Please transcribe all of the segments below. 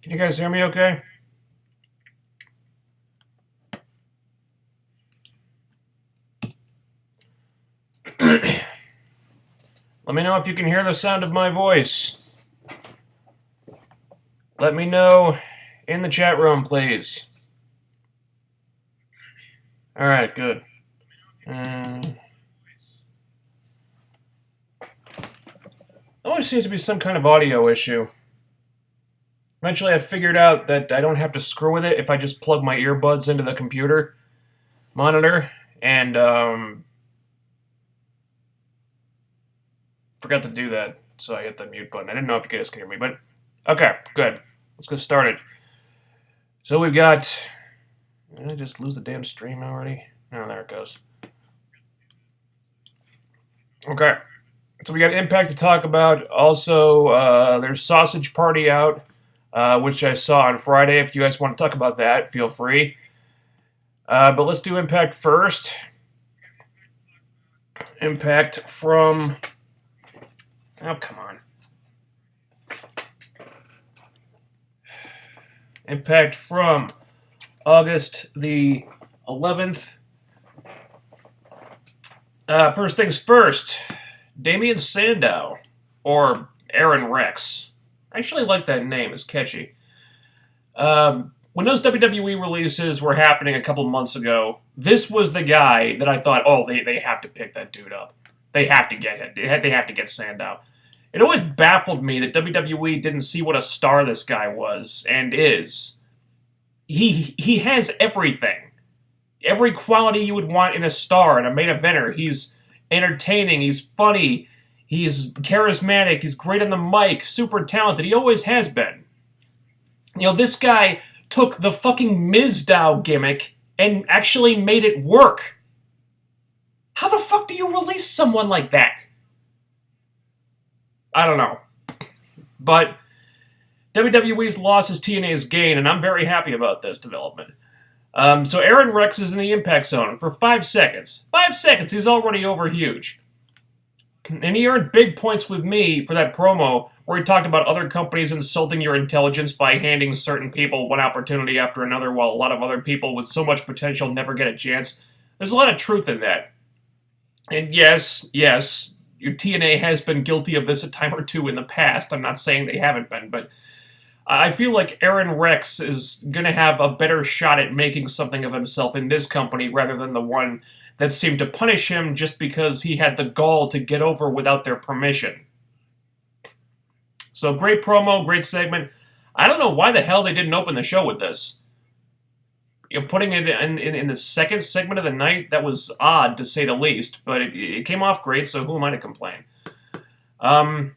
Can you guys hear me okay? Let me know if you can hear the sound of my voice. Let me know in the chat room, please. Alright, good. Always seems to be some kind of audio issue. Eventually I figured out that I don't have to screw with it if I just plug my earbuds into the computer monitor, and forgot to do that, so I hit the mute button. I didn't know if you guys could hear me, but okay, good. Let's get started. So we've got... Did I just lose the damn stream already? No, there it goes. Okay. So we got Impact to talk about. Also, there's Sausage Party out, which I saw on Friday. If you guys want to talk about that, feel free. But let's do Impact first. Impact from... Oh, come on. Impact from August the 11th. First things first. Damien Sandow, or Aron Rex. I actually like that name. It's catchy. When those WWE releases were happening a couple months ago, this was the guy that I thought, oh, they have to pick that dude up. They have to get it. They have to get Sandow. It always baffled me that WWE didn't see what a star this guy was and is. He has everything. Every quality you would want in a star, in a main eventer. He's entertaining, he's funny, he's charismatic, he's great on the mic, super talented. He always has been. You know, this guy took the fucking Mizdow gimmick and actually made it work. How the fuck do you release someone like that? I don't know. But WWE's loss is TNA's gain, and I'm very happy about this development. So Aron Rex is in the Impact Zone for 5 seconds. 5 seconds, he's already over huge. And he earned big points with me for that promo where he talked about other companies insulting your intelligence by handing certain people one opportunity after another while a lot of other people with so much potential never get a chance. There's a lot of truth in that. And yes, your TNA has been guilty of this a time or two in the past. I'm not saying they haven't been, but I feel like Aron Rex is going to have a better shot at making something of himself in this company rather than the one that seemed to punish him just because he had the gall to get over without their permission. So great promo, great segment. I don't know why the hell they didn't open the show with this. You're putting it in the second segment of the night, that was odd to say the least, but it came off great, so who am I to complain? But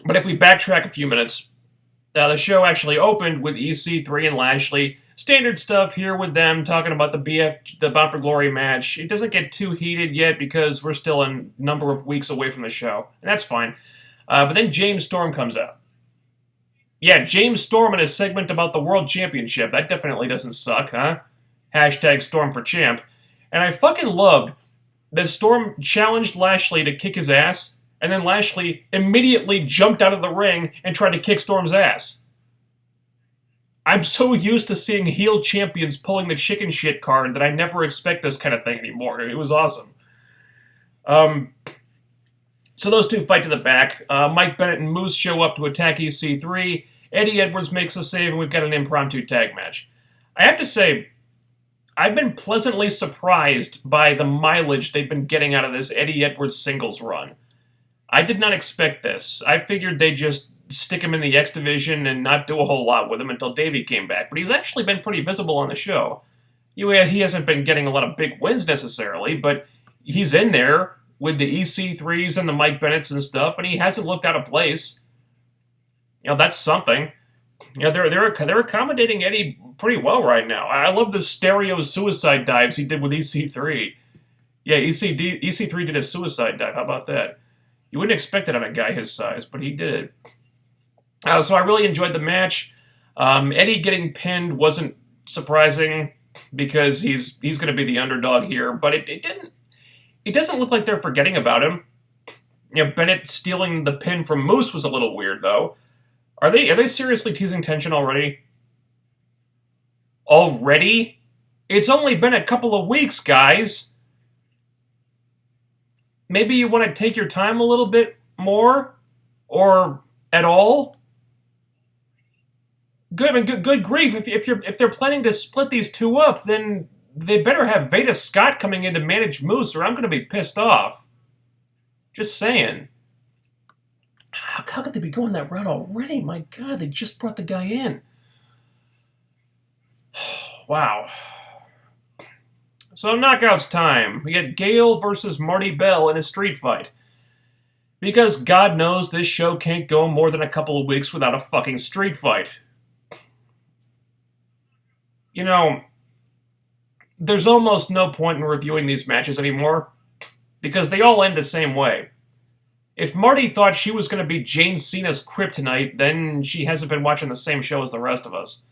if we backtrack a few minutes, the show actually opened with EC3 and Lashley. Standard stuff here with them, talking about the Bound for Glory match. It doesn't get too heated yet because we're still a number of weeks away from the show, and that's fine. But then James Storm comes out. Yeah, James Storm in a segment about the World Championship. That definitely doesn't suck, huh? Hashtag Storm for Champ. And I fucking loved that Storm challenged Lashley to kick his ass, and then Lashley immediately jumped out of the ring and tried to kick Storm's ass. I'm so used to seeing heel champions pulling the chicken shit card that I never expect this kind of thing anymore. It was awesome. So those two fight to the back. Mike Bennett and Moose show up to attack EC3. Eddie Edwards makes a save, and we've got an impromptu tag match. I have to say, I've been pleasantly surprised by the mileage they've been getting out of this Eddie Edwards singles run. I did not expect this. I figured they'd just stick him in the X Division and not do a whole lot with him until Davey came back. But he's actually been pretty visible on the show. He hasn't been getting a lot of big wins necessarily, but he's in there with the EC3s and the Mike Bennetts and stuff, and he hasn't looked out of place. You know, that's something. You know, they're accommodating Eddie pretty well right now. I love the stereo suicide dives he did with EC3. Yeah, EC3 did a suicide dive. How about that? You wouldn't expect it on a guy his size, but he did it. So I really enjoyed the match. Eddie getting pinned wasn't surprising because he's going to be the underdog here, but it doesn't look like they're forgetting about him. You know, Bennett stealing the pin from Moose was a little weird, though. Are they seriously teasing tension already? Already? It's only been a couple of weeks, guys. Maybe you want to take your time a little bit more? Or at all? Good, I mean, good grief. If they're planning to split these two up, then they better have Veda Scott coming in to manage Moose, or I'm going to be pissed off. Just saying. How could they be going that route already? My God, they just brought the guy in. Wow. So knockouts time. We get Gale versus Marty Bell in a street fight. Because God knows this show can't go more than a couple of weeks without a fucking street fight. You know, there's almost no point in reviewing these matches anymore, because they all end the same way. If Marty thought she was going to be Jane Cena's kryptonite, then she hasn't been watching the same show as the rest of us.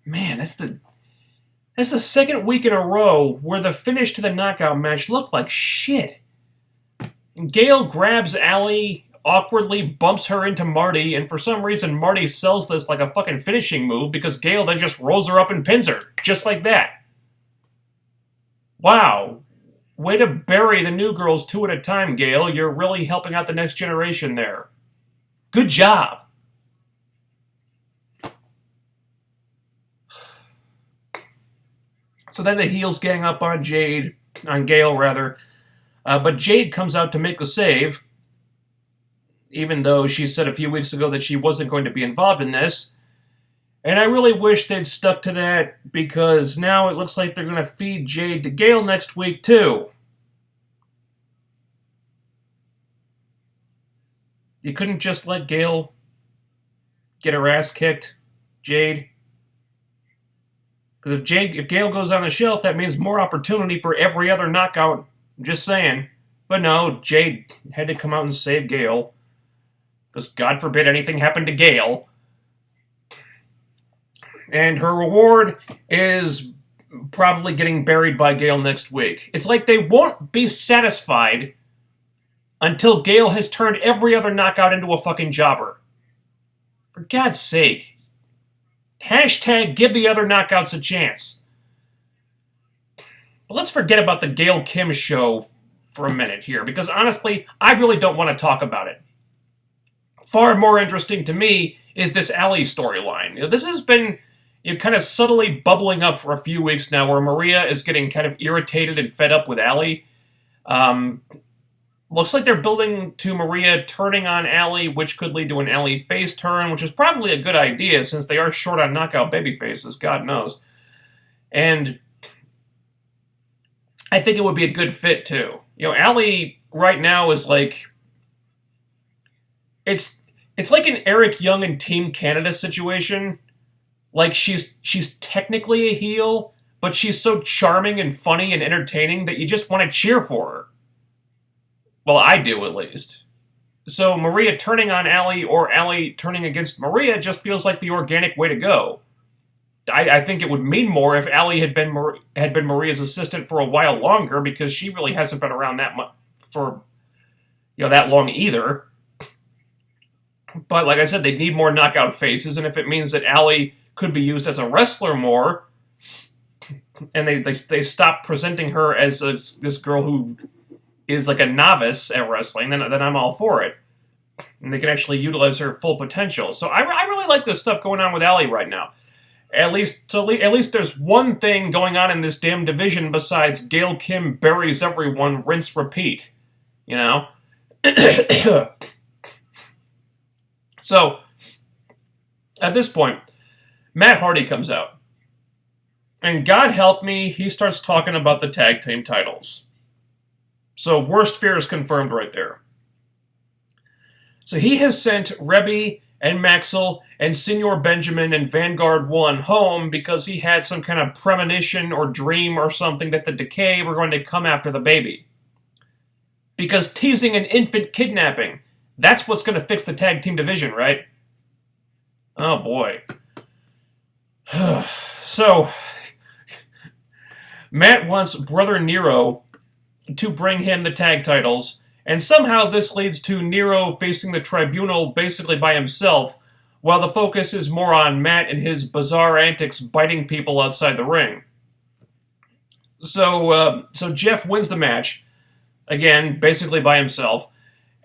Man, that's the second week in a row where the finish to the knockout match looked like shit. Gale grabs Allie, awkwardly bumps her into Marty, and for some reason Marty sells this like a fucking finishing move because Gale then just rolls her up and pins her. Just like that. Wow. Way to bury the new girls two at a time, Gale. You're really helping out the next generation there. Good job. So then the heels gang up on Gale rather. But Jade comes out to make the save, even though she said a few weeks ago that she wasn't going to be involved in this. And I really wish they'd stuck to that, because now it looks like they're going to feed Jade to Gale next week, too. You couldn't just let Gale get her ass kicked, Jade? Because if Gale goes on the shelf, that means more opportunity for every other knockout. I'm just saying. But no, Jade had to come out and save Gale. Because God forbid anything happened to Gale. And her reward is probably getting buried by Gale next week. It's like they won't be satisfied until Gale has turned every other knockout into a fucking jobber. For God's sake. Hashtag give the other knockouts a chance. But let's forget about the Gail Kim show for a minute here, because honestly, I really don't want to talk about it. Far more interesting to me is this Allie storyline. This has been kind of subtly bubbling up for a few weeks now, where Maria is getting kind of irritated and fed up with Allie. Looks like they're building to Maria turning on Allie, which could lead to an Allie face turn, which is probably a good idea since they are short on knockout baby faces, God knows. And I think it would be a good fit, too. Allie right now is like... It's like an Eric Young and Team Canada situation. Like, she's technically a heel, but she's so charming and funny and entertaining that you just want to cheer for her. Well, I do, at least. So Maria turning on Allie or Allie turning against Maria just feels like the organic way to go. I think it would mean more if Allie had been Maria's assistant for a while longer, because she really hasn't been around that much for that long either. But like I said, they need more knockout faces, and if it means that Allie could be used as a wrestler more, and they stop presenting her as this girl who is like a novice at wrestling, then I'm all for it. And they can actually utilize her full potential. So I really like this stuff going on with Allie right now. At least there's one thing going on in this damn division besides Gail Kim buries everyone, rinse, repeat. So, at this point, Matt Hardy comes out. And God help me, he starts talking about the tag team titles. So, worst fears confirmed right there. So, he has sent Rebby and Maxwell and Senor Benjamin and Vanguard 1 home because he had some kind of premonition or dream or something that the Decay were going to come after the baby. Because teasing an infant kidnapping, that's what's going to fix the tag team division, right? Oh, boy. So, Matt wants Brother Nero to bring him the tag titles, And somehow this leads to Nero facing the tribunal basically by himself, while the focus is more on Matt and his bizarre antics biting people outside the ring. So Jeff wins the match, again, basically by himself.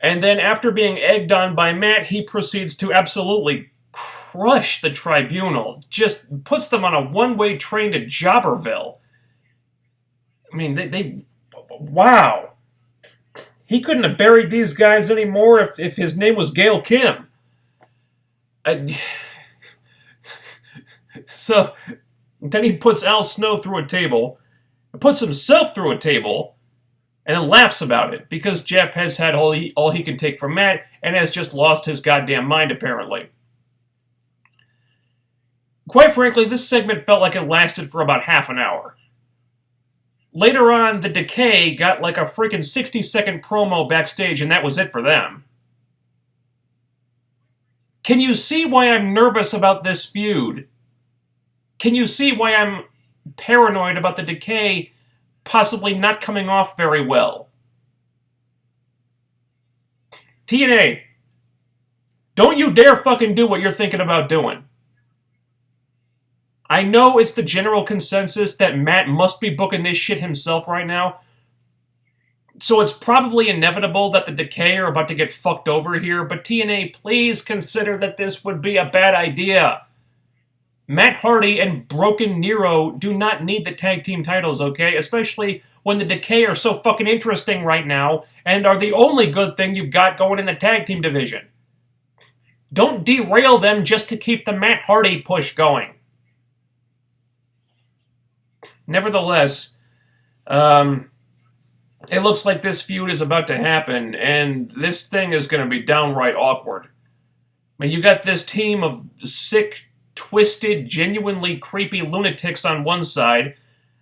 And then after being egged on by Matt, he proceeds to absolutely crush the tribunal. Just puts them on a one-way train to Jobberville. I mean, they wow. He couldn't have buried these guys anymore if his name was Gail Kim. So then he puts Al Snow through a table, puts himself through a table, and then laughs about it, because Jeff has had all he can take from Matt and has just lost his goddamn mind, apparently. Quite frankly, this segment felt like it lasted for about half an hour. Later on, the Decay got like a freaking 60-second promo backstage, and that was it for them. Can you see why I'm nervous about this feud? Can you see why I'm paranoid about the Decay possibly not coming off very well? TNA, don't you dare fucking do what you're thinking about doing. I know it's the general consensus that Matt must be booking this shit himself right now, so it's probably inevitable that the Decay are about to get fucked over here, but TNA, please consider that this would be a bad idea. Matt Hardy and Broken Nero do not need the tag team titles, okay? Especially when the Decay are so fucking interesting right now and are the only good thing you've got going in the tag team division. Don't derail them just to keep the Matt Hardy push going. Nevertheless, it looks like this feud is about to happen, and this thing is going to be downright awkward. I mean, you got this team of sick, twisted, genuinely creepy lunatics on one side,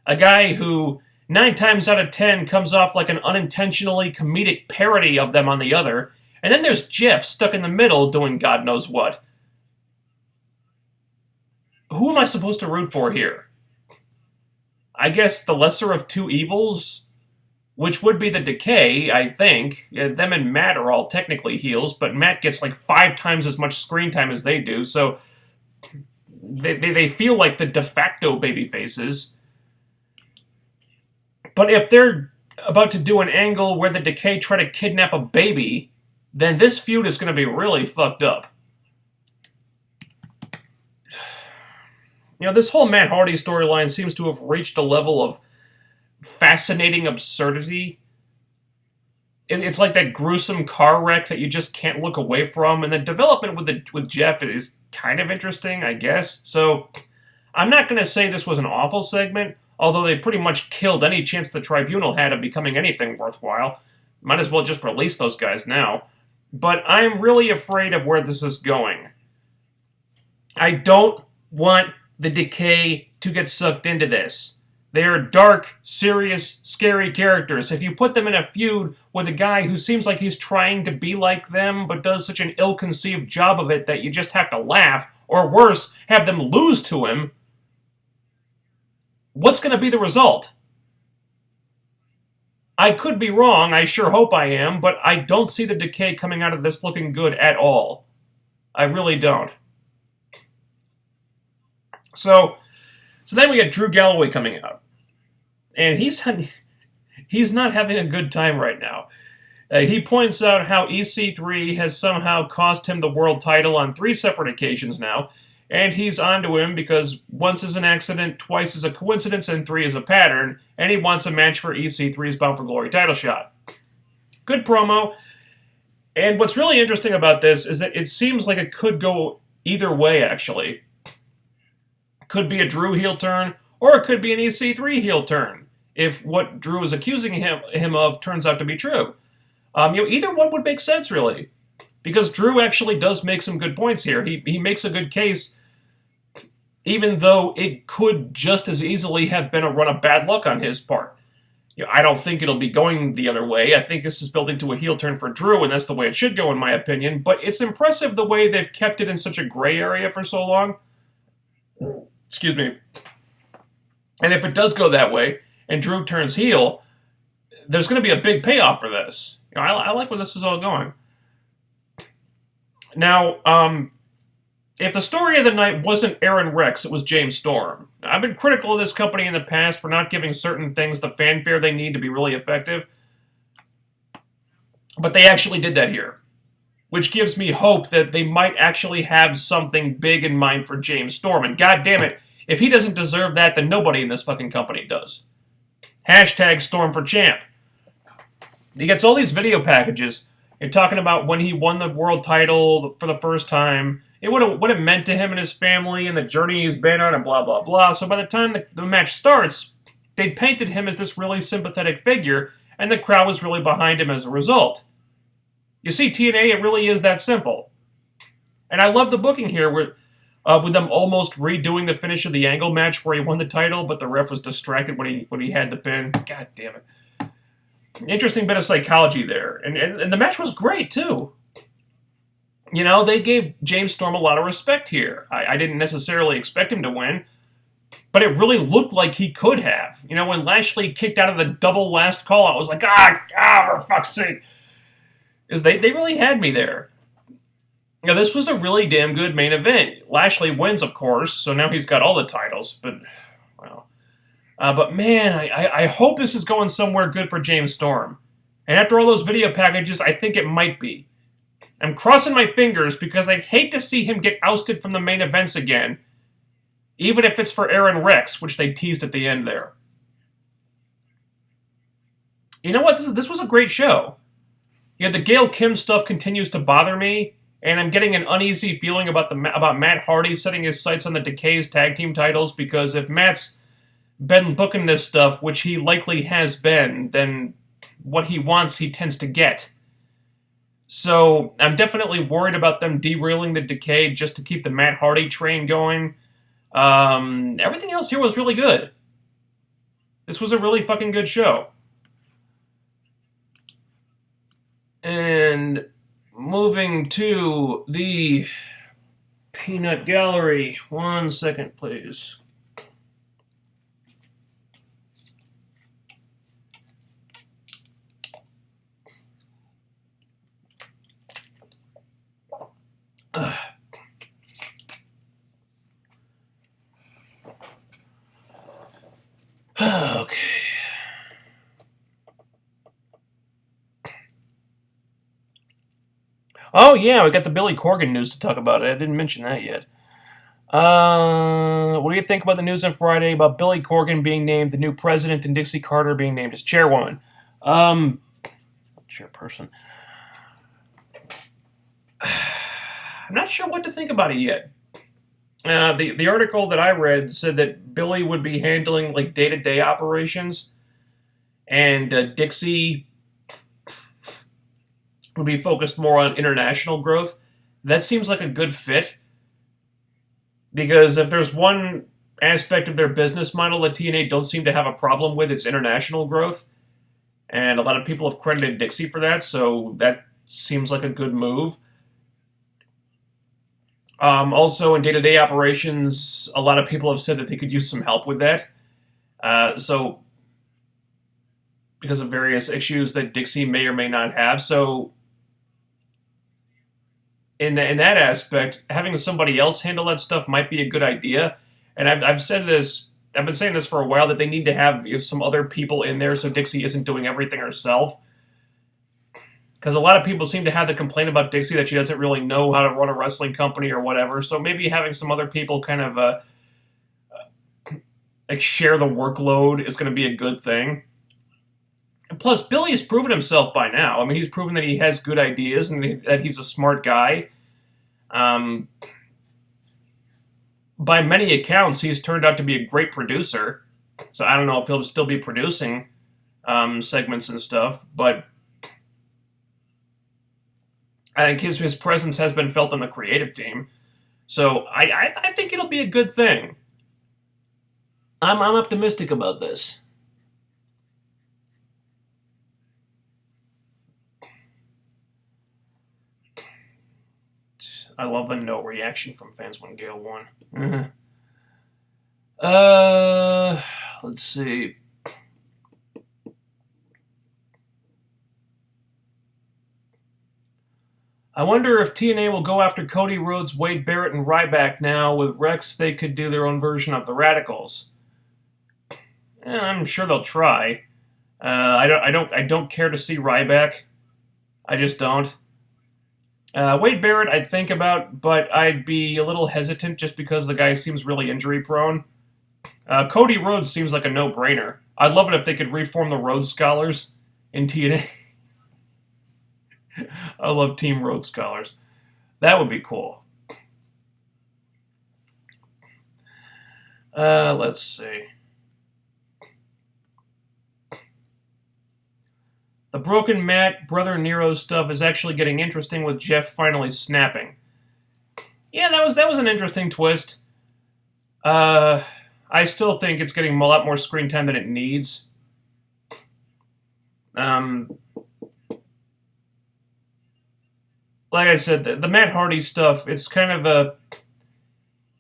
a guy who 9 times out of 10 comes off like an unintentionally comedic parody of them on the other, and then there's Jeff stuck in the middle doing God knows what. Who am I supposed to root for here? I guess the lesser of two evils, which would be the Decay, I think. Them and Matt are all technically heels, but Matt gets like 5 times as much screen time as they do, so they feel like the de facto babyfaces. But if they're about to do an angle where the Decay try to kidnap a baby, then this feud is going to be really fucked up. You know, this whole Matt Hardy storyline seems to have reached a level of fascinating absurdity. It's like that gruesome car wreck that you just can't look away from, and the development with Jeff is kind of interesting, I guess. So, I'm not going to say this was an awful segment, although they pretty much killed any chance the Tribunal had of becoming anything worthwhile. Might as well just release those guys now. But I'm really afraid of where this is going. I don't want the Decay to get sucked into this. They are dark, serious, scary characters. If you put them in a feud with a guy who seems like he's trying to be like them, but does such an ill-conceived job of it that you just have to laugh, or worse, have them lose to him, what's going to be the result? I could be wrong, I sure hope I am, but I don't see the Decay coming out of this looking good at all. I really don't. So then we got Drew Galloway coming out. And he's not having a good time right now. He points out how EC3 has somehow cost him the world title on 3 separate occasions now, and he's onto him because once is an accident, twice is a coincidence, and 3 is a pattern, and he wants a match for EC3's Bound for Glory title shot. Good promo. And what's really interesting about this is that it seems like it could go either way, actually. Could be a Drew heel turn, or it could be an EC3 heel turn, if what Drew is accusing him of turns out to be true. Either one would make sense, really, because Drew actually does make some good points here. He makes a good case, even though it could just as easily have been a run of bad luck on his part. I don't think it'll be going the other way. I think this is building to a heel turn for Drew, and that's the way it should go, in my opinion. But it's impressive the way they've kept it in such a gray area for so long. Excuse me. And if it does go that way, and Drew turns heel, there's going to be a big payoff for this. I like where this is all going. Now, if the story of the night wasn't Aron Rex, it was James Storm. I've been critical of this company in the past for not giving certain things the fanfare they need to be really effective, but they actually did that here, which gives me hope that they might actually have something big in mind for James Storm. And god damn it, if he doesn't deserve that, then nobody in this fucking company does. Hashtag Storm for Champ. He gets all these video packages. You're talking about when he won the world title for the first time, what it meant to him and his family, and the journey he's been on, and blah, blah, blah. So by the time the match starts, they painted him as this really sympathetic figure, and the crowd was really behind him as a result. You see, TNA, it really is that simple. And I love the booking here with them almost redoing the finish of the Angle match where he won the title, but the ref was distracted when he had the pin. God damn it. Interesting bit of psychology there. And the match was great, too. You know, they gave James Storm a lot of respect here. I didn't necessarily expect him to win, but it really looked like he could have. You know, when Lashley kicked out of the double last call, I was like, for fuck's sake. They really had me there. Now, this was a really damn good main event. Lashley wins, of course, so now he's got all the titles, but, well. But man, I hope this is going somewhere good for James Storm. And after all those video packages, I think it might be. I'm crossing my fingers because I'd hate to see him get ousted from the main events again, even if it's for Aron Rex, which they teased at the end there. You know what? This was a great show. Yeah, the Gail Kim stuff continues to bother me, and I'm getting an uneasy feeling about Matt Hardy setting his sights on the Decay's tag team titles, because if Matt's been booking this stuff, which he likely has been, then what he wants he tends to get. So I'm definitely worried about them derailing the Decay just to keep the Matt Hardy train going. Everything else here was really good. This was a really fucking good show. And moving to the Peanut Gallery. 1 second, please. Okay. Oh, yeah, we got the Billy Corgan news to talk about. I didn't mention that yet. What do you think about the news on Friday about Billy Corgan being named the new president and Dixie Carter being named as chairwoman? Chairperson. I'm not sure what to think about it yet. The article that I read said that Billy would be handling like day-to-day operations, and Dixie would be focused more on international growth. That seems like a good fit, because if there's one aspect of their business model that TNA don't seem to have a problem with, it's international growth, and a lot of people have credited Dixie for that, so that seems like a good move. Also, in day-to-day operations, a lot of people have said that they could use some help with that. So, because of various issues that Dixie may or may not have. So, in that aspect, having somebody else handle that stuff might be a good idea. And I've said this, I've been saying this for a while, that they need to have some other people in there so Dixie isn't doing everything herself. Because a lot of people seem to have the complaint about Dixie that she doesn't really know how to run a wrestling company or whatever. So maybe having some other people kind of like share the workload is going to be a good thing. And plus, Billy has proven himself by now. I mean, he's proven that he has good ideas and that he's a smart guy. By many accounts, he's turned out to be a great producer. So I don't know if he'll still be producing segments and stuff, but I think his presence has been felt on the creative team. So I think it'll be a good thing. I'm optimistic about this. I love the no reaction from fans when Gale won. Let's see. I wonder if TNA will go after Cody Rhodes, Wade Barrett, and Ryback now. With Rex, they could do their own version of the Radicals. I'm sure they'll try. I don't care to see Ryback. I just don't. Wade Barrett, I'd think about, but I'd be a little hesitant just because the guy seems really injury prone. Cody Rhodes seems like a no-brainer. I'd love it if they could reform the Rhodes Scholars in TNA. I love Team Rhodes Scholars. That would be cool. Let's see. The Broken Matt, Brother Nero stuff is actually getting interesting with Jeff finally snapping. Yeah, that was an interesting twist. I still think it's getting a lot more screen time than it needs. Like I said, the Matt Hardy stuff, it's kind of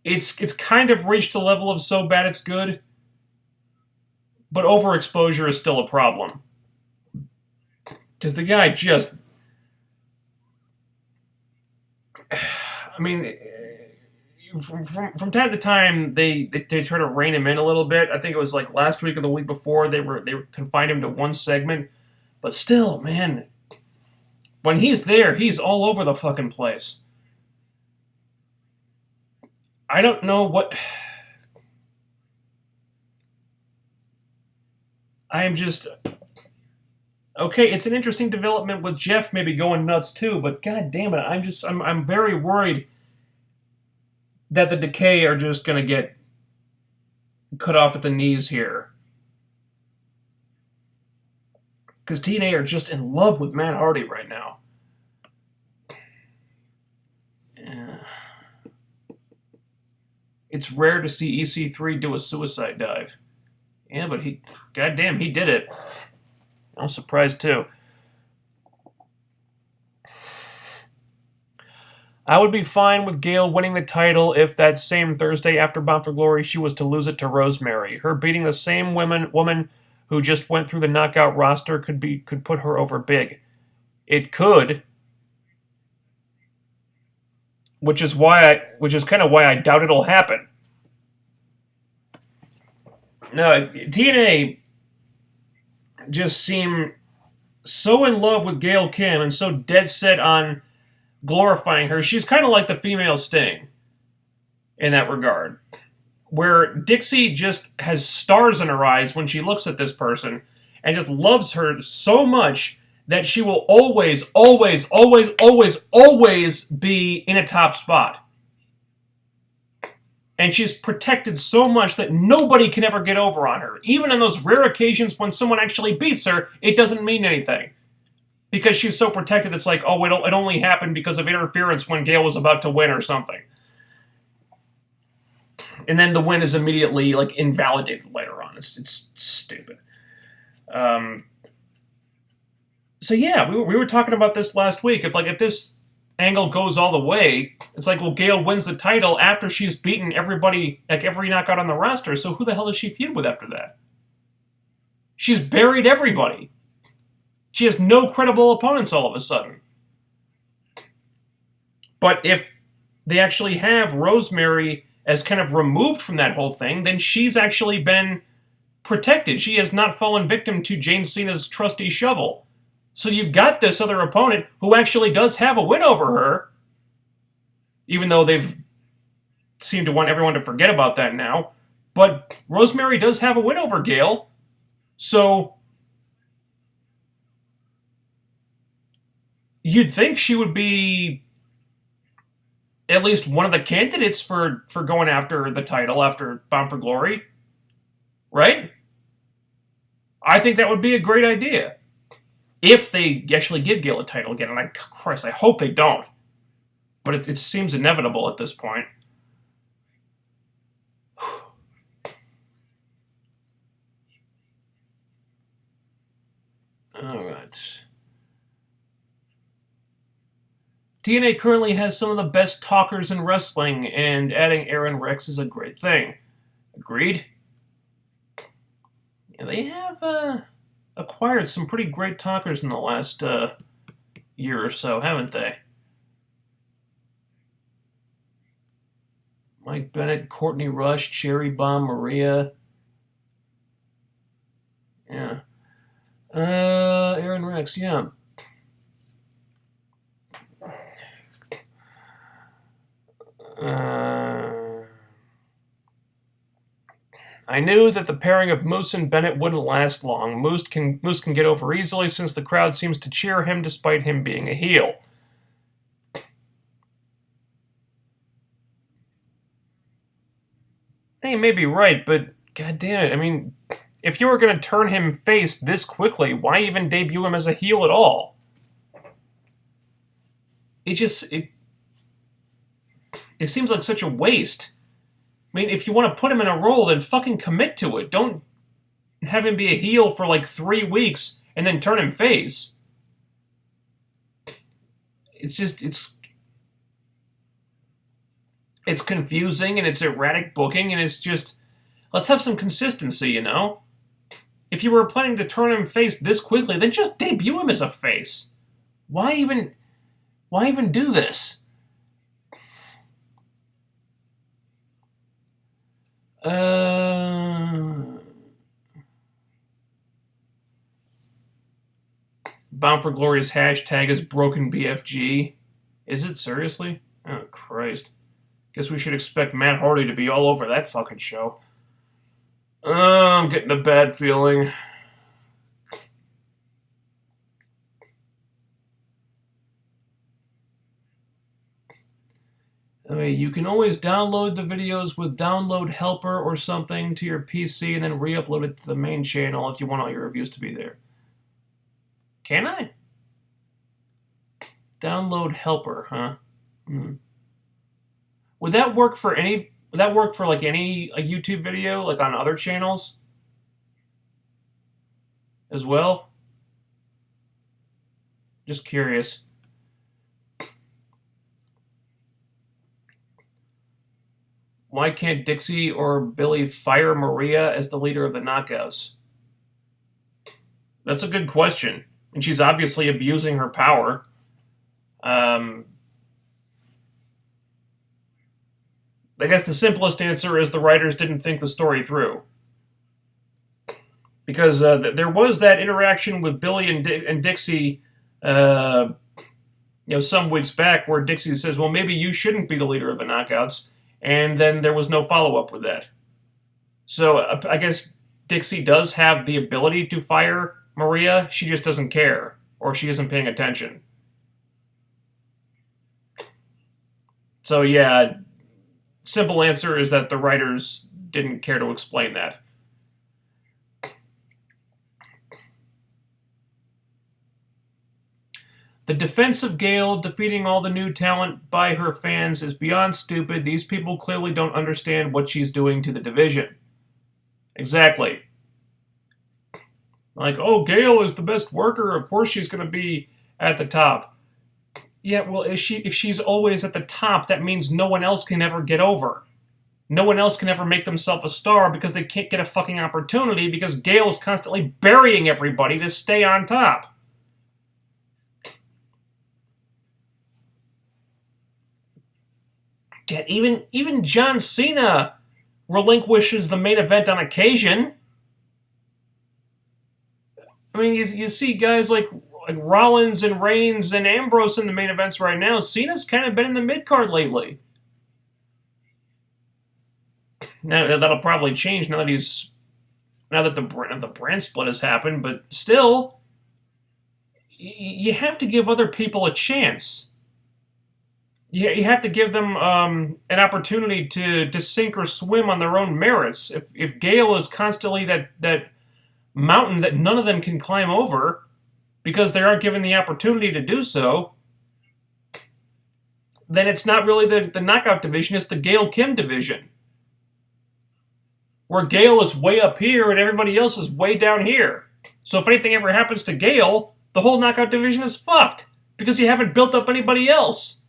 it's kind of reached a level of so bad it's good, but overexposure is still a problem. Because the guy just, I mean, from time to time they try to rein him in a little bit. I think it was like last week or the week before they confined him to one segment, but still, man, when he's there, he's all over the fucking place. I don't know what. I am just. Okay, it's an interesting development with Jeff maybe going nuts too, but god damn it, I'm very worried that the Decay are just gonna get cut off at the knees here. Because TNA are just in love with Matt Hardy right now. Yeah. It's rare to see EC3 do a suicide dive. Yeah, but goddamn, he did it. I'm surprised too. I would be fine with Gail winning the title if that same Thursday after Bound for Glory she was to lose it to Rosemary. Her beating the same woman who just went through the knockout roster could put her over big. It could, which is kind of why I doubt it'll happen. No, TNA just seem so in love with Gail Kim and so dead set on glorifying her. She's kind of like the female Sting in that regard, where Dixie just has stars in her eyes when she looks at this person and just loves her so much that she will always, always, always, always, always be in a top spot. And she's protected so much that nobody can ever get over on her. Even on those rare occasions when someone actually beats her, it doesn't mean anything. Because she's so protected, it's like, oh, it only happened because of interference when Gail was about to win or something. And then the win is immediately, like, invalidated later on. It's stupid. So yeah, we were talking about this last week. If this angle goes all the way, it's like, well, Gail wins the title after she's beaten everybody, like every knockout on the roster, so who the hell does she feud with after that? She's buried everybody. She has no credible opponents all of a sudden. But if they actually have Rosemary as kind of removed from that whole thing, then she's actually been protected. She has not fallen victim to Jane Cena's trusty shovel. So you've got this other opponent who actually does have a win over her, even though they've seemed to want everyone to forget about that now. But Rosemary does have a win over Gail, so you'd think she would be at least one of the candidates for going after the title after Bound for Glory, right? I think that would be a great idea. If they actually give Gail a title again, and I hope they don't. But it seems inevitable at this point. Alright. TNA currently has some of the best talkers in wrestling, and adding Aron Rex is a great thing. Agreed? Yeah, they have acquired some pretty great talkers in the last year or so, haven't they? Mike Bennett, Courtney Rush, Cherry Bomb, Maria. Yeah. Aaron Rex, yeah. I knew that the pairing of Moose and Bennett wouldn't last long. Moose can get over easily since the crowd seems to cheer him despite him being a heel. Hey, you may be right, but god damn it, I mean, if you were going to turn him face this quickly, why even debut him as a heel at all? It seems like such a waste. I mean, if you want to put him in a role, then fucking commit to it. Don't have him be a heel for like 3 weeks and then turn him face. It's confusing and it's erratic booking and it's just, let's have some consistency, you know? If you were planning to turn him face this quickly, then just debut him as a face. Why even do this? Bound for Glory's hashtag is broken BFG. Is it seriously? Oh Christ. Guess we should expect Matt Hardy to be all over that fucking show. I'm getting a bad feeling. I mean, you can always download the videos with Download Helper or something to your PC and then re-upload it to the main channel if you want all your reviews to be there. Can I? Download Helper, huh? Would that work for any? Would that work for like any a YouTube video, like on other channels, as well? Just curious. Why can't Dixie or Billy fire Maria as the leader of the Knockouts? That's a good question, and she's obviously abusing her power. I guess the simplest answer is the writers didn't think the story through. Because there was that interaction with Billy and Dixie, some weeks back where Dixie says, well, maybe you shouldn't be the leader of the Knockouts, and then there was no follow-up with that. So I guess Dixie does have the ability to fire Maria, she just doesn't care, or she isn't paying attention. So yeah, simple answer is that the writers didn't care to explain that. The defense of Gail defeating all the new talent by her fans is beyond stupid. These people clearly don't understand what she's doing to the division. Exactly. Like, oh, Gail is the best worker. Of course she's going to be at the top. Yeah, well, if she's always at the top, that means no one else can ever get over. No one else can ever make themselves a star because they can't get a fucking opportunity because Gail's constantly burying everybody to stay on top. Even John Cena relinquishes the main event on occasion. I mean, you see guys like Rollins and Reigns and Ambrose in the main events right now. Cena's kind of been in the mid-card lately. Now that'll probably change now that the brand split has happened, but still, you have to give other people a chance. You have to give them an opportunity to sink or swim on their own merits. If Gail is constantly that mountain that none of them can climb over because they aren't given the opportunity to do so, then it's not really the knockout division, it's the Gail Kim division. Where Gail is way up here and everybody else is way down here. So if anything ever happens to Gail, the whole knockout division is fucked because you haven't built up anybody else.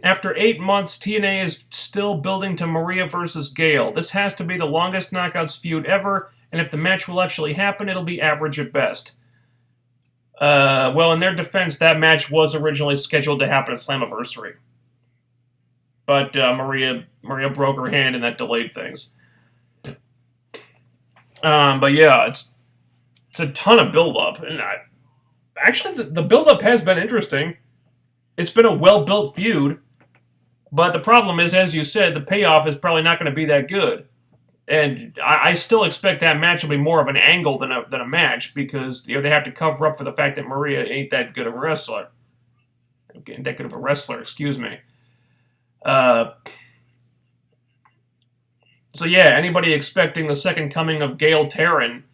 After 8 months, TNA is still building to Maria versus Gail. This has to be the longest Knockouts feud ever, and if the match will actually happen, it'll be average at best. Well, in their defense, that match was originally scheduled to happen at Slammiversary, but Maria broke her hand and that delayed things. But yeah, it's a ton of build up, and actually the build up has been interesting. It's been a well built feud, but the problem is, as you said, the payoff is probably not going to be that good. And I still expect that match will be more of an angle than a match because they have to cover up for the fact that Maria ain't that good of a wrestler. That good of a wrestler, excuse me. Uh, so yeah, anybody expecting the second coming of Gail Taryn,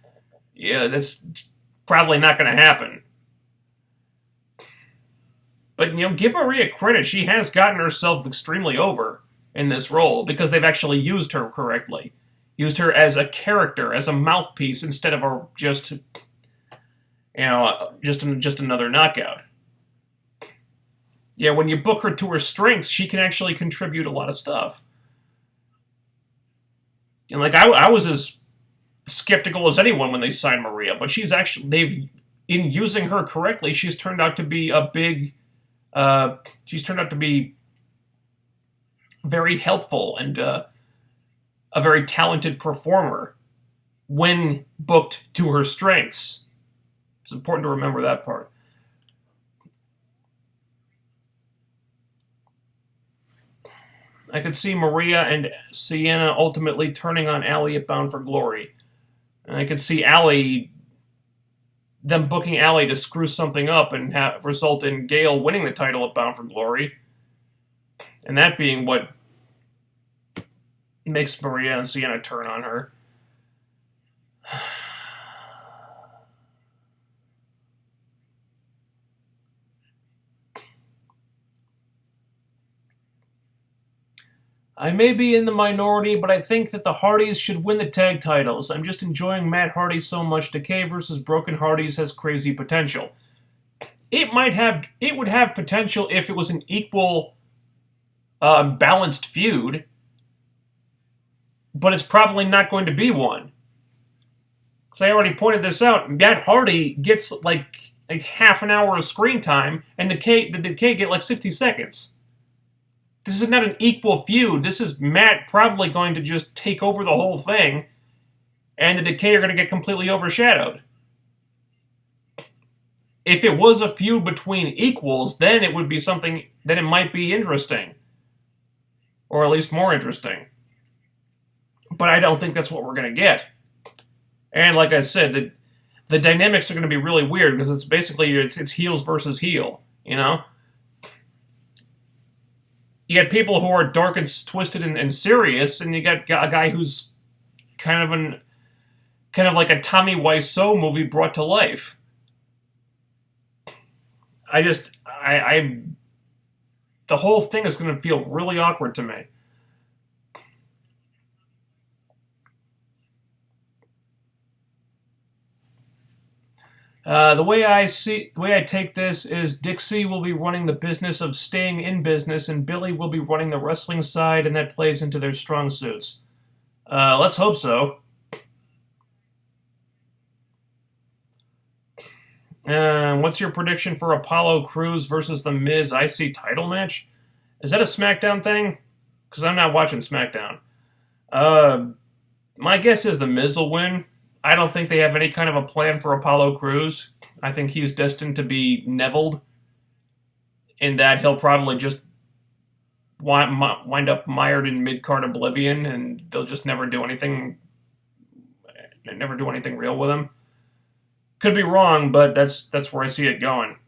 yeah, that's probably not going to happen. But give Maria credit; she has gotten herself extremely over in this role because they've actually used her correctly. Used her as a character, as a mouthpiece, instead of just another knockout. Yeah, when you book her to her strengths, she can actually contribute a lot of stuff. And I was as skeptical as anyone when they signed Maria, but in using her correctly, she's turned out to be she's turned out to be very helpful and a very talented performer when booked to her strengths. It's important to remember that part. I could see Maria and Sienna ultimately turning on Allie at Bound for Glory. And I could see them booking Allie to screw something up and result in Gail winning the title at Bound for Glory. And that being what makes Maria and Sienna turn on her. I may be in the minority, but I think that the Hardys should win the tag titles. I'm just enjoying Matt Hardy so much. Decay versus Broken Hardys has crazy potential. It would have potential if it was an equal, balanced feud. But it's probably not going to be one. Because I already pointed this out. Matt Hardy gets like half an hour of screen time, and the Decay get like 60 seconds. This is not an equal feud. This is Matt probably going to just take over the whole thing, and the Decay are going to get completely overshadowed. If it was a feud between equals, then it would be something, then it might be interesting. Or at least more interesting. But I don't think that's what we're going to get. And like I said, the dynamics are going to be really weird because it's basically it's heels versus heel, You got people who are dark and twisted and serious, and you got a guy who's kind of like a Tommy Wiseau movie brought to life. The whole thing is going to feel really awkward to me. The way I take this is Dixie will be running the business of staying in business, and Billy will be running the wrestling side, and that plays into their strong suits. Let's hope so. What's your prediction for Apollo Crews versus The Miz IC title match? Is that a SmackDown thing? Because I'm not watching SmackDown. My guess is The Miz will win. I don't think they have any kind of a plan for Apollo Crews. I think he's destined to be Nevilled, in that he'll probably just wind up mired in mid-card oblivion, and they'll just never do anything real with him. Could be wrong, but that's where I see it going.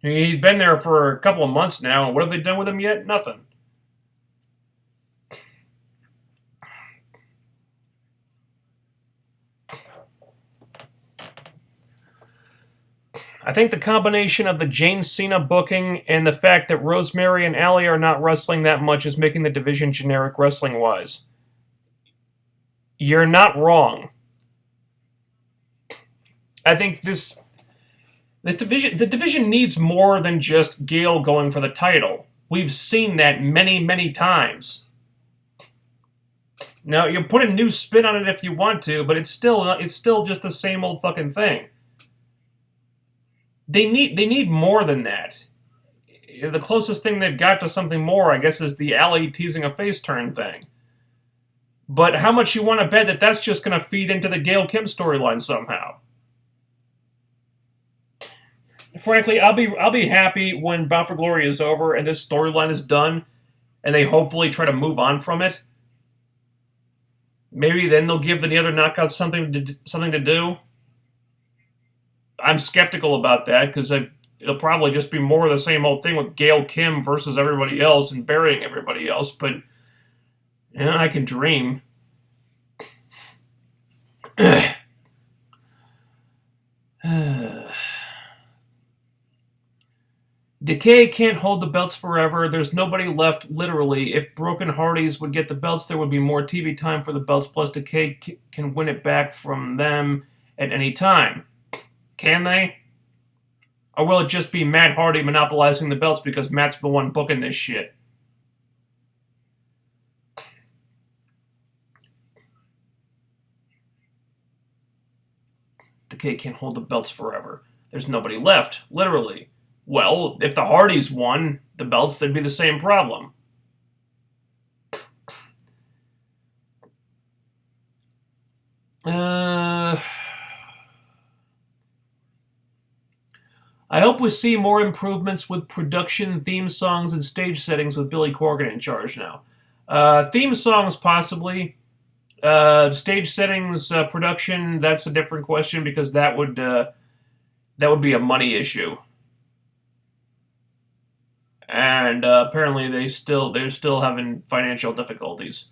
He's been there for a couple of months now, and what have they done with him yet? Nothing. I think the combination of the Jane Cena booking and the fact that Rosemary and Allie are not wrestling that much is making the division generic wrestling-wise. You're not wrong. I think the division needs more than just Gail going for the title. We've seen that many, many times. Now, you put a new spin on it if you want to, but it's still just the same old fucking thing. they need more than that. The closest thing they've got to something more, I guess, is the Allie teasing a face turn thing. But how much you want to bet that that's just going to feed into the Gail Kim storyline somehow? Frankly, I'll be happy when Bound for Glory is over and this storyline is done, and they hopefully try to move on from it. Maybe then they'll give the other knockouts something to do. I'm skeptical about that because it'll probably just be more of the same old thing with Gail Kim versus everybody else and burying everybody else. But yeah, I can dream. Decay can't hold the belts forever. There's nobody left, literally. If Broken Hardys would get the belts, there would be more TV time for the belts, plus Decay can win it back from them at any time. Can they? Or will it just be Matt Hardy monopolizing the belts because Matt's the one booking this shit? Decay can't hold the belts forever. There's nobody left, literally. Well, if the Hardys won the belts, there'd be the same problem. I hope we see more improvements with production, theme songs, and stage settings with Billy Corgan in charge now. Theme songs, possibly. Stage settings, production, that's a different question because that would be a money issue. And apparently they're still having financial difficulties.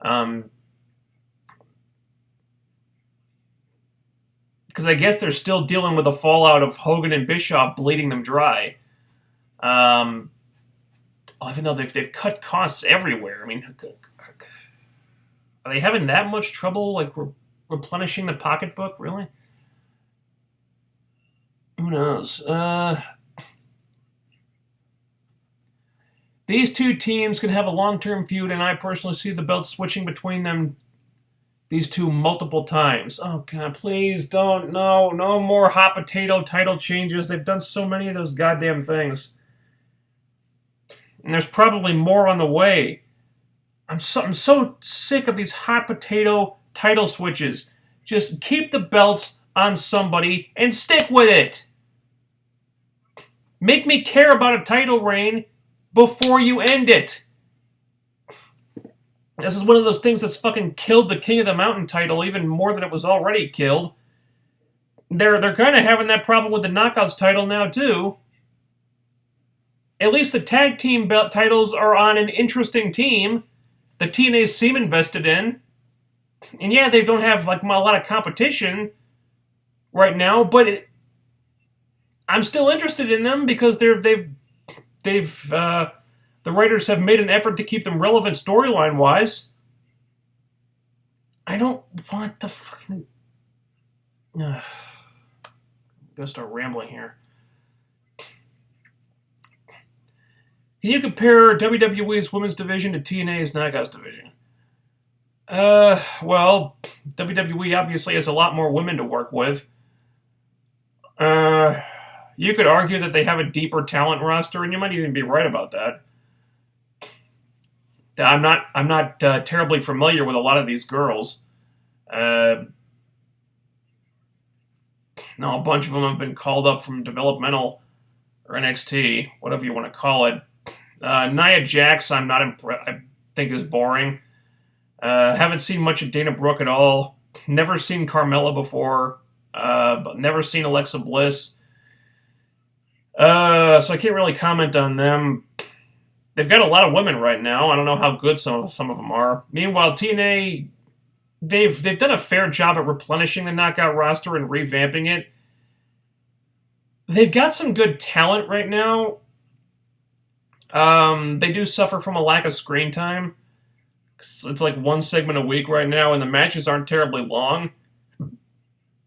Because I guess they're still dealing with the fallout of Hogan and Bischoff bleeding them dry. Even though they've cut costs everywhere. I mean, are they having that much trouble, like, replenishing the pocketbook, really? Who knows? These two teams can have a long-term feud, and I personally see the belts switching between them, these two, multiple times. Oh, God, please don't. No more hot potato title changes. They've done so many of those goddamn things. And there's probably more on the way. I'm so sick of these hot potato title switches. Just keep the belts on somebody and stick with it. Make me care about a title reign before you end it. This is one of those things that's fucking killed the King of the Mountain title even more than it was already killed. They're kind of having that problem with the Knockouts title now, too. At least the tag team belt titles are on an interesting team that TNA seem invested in. And yeah, they don't have like a lot of competition right now, but I'm still interested in them because the writers have made an effort to keep them relevant storyline-wise. I don't want the fucking... I'm gonna start rambling here. Can you compare WWE's women's division to TNA's Knockouts division? Well, WWE obviously has a lot more women to work with. You could argue that they have a deeper talent roster, and you might even be right about that. I'm not terribly familiar with a lot of these girls. No, a bunch of them have been called up from developmental or NXT, whatever you want to call it. Nia Jax, I think is boring. Haven't seen much of Dana Brooke at all. Never seen Carmella before. But never seen Alexa Bliss. So I can't really comment on them. They've got a lot of women right now. I don't know how good some of them are. Meanwhile, TNA, they've done a fair job at replenishing the Knockout roster and revamping it. They've got some good talent right now. They do suffer from a lack of screen time. It's like one segment a week right now, and the matches aren't terribly long.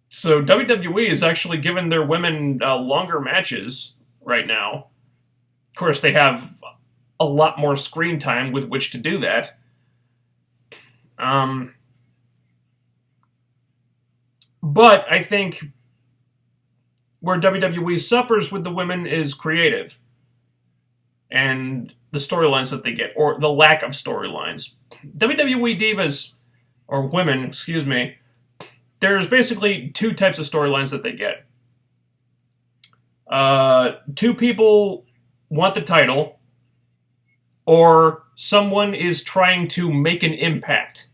So WWE is actually giving their women longer matches right now. Of course, they have a lot more screen time with which to do that. But I think where WWE suffers with the women is creative and the storylines that they get, or the lack of storylines. WWE divas, or women, excuse me, there's basically two types of storylines that they get. Two people want the title, or someone is trying to make an impact.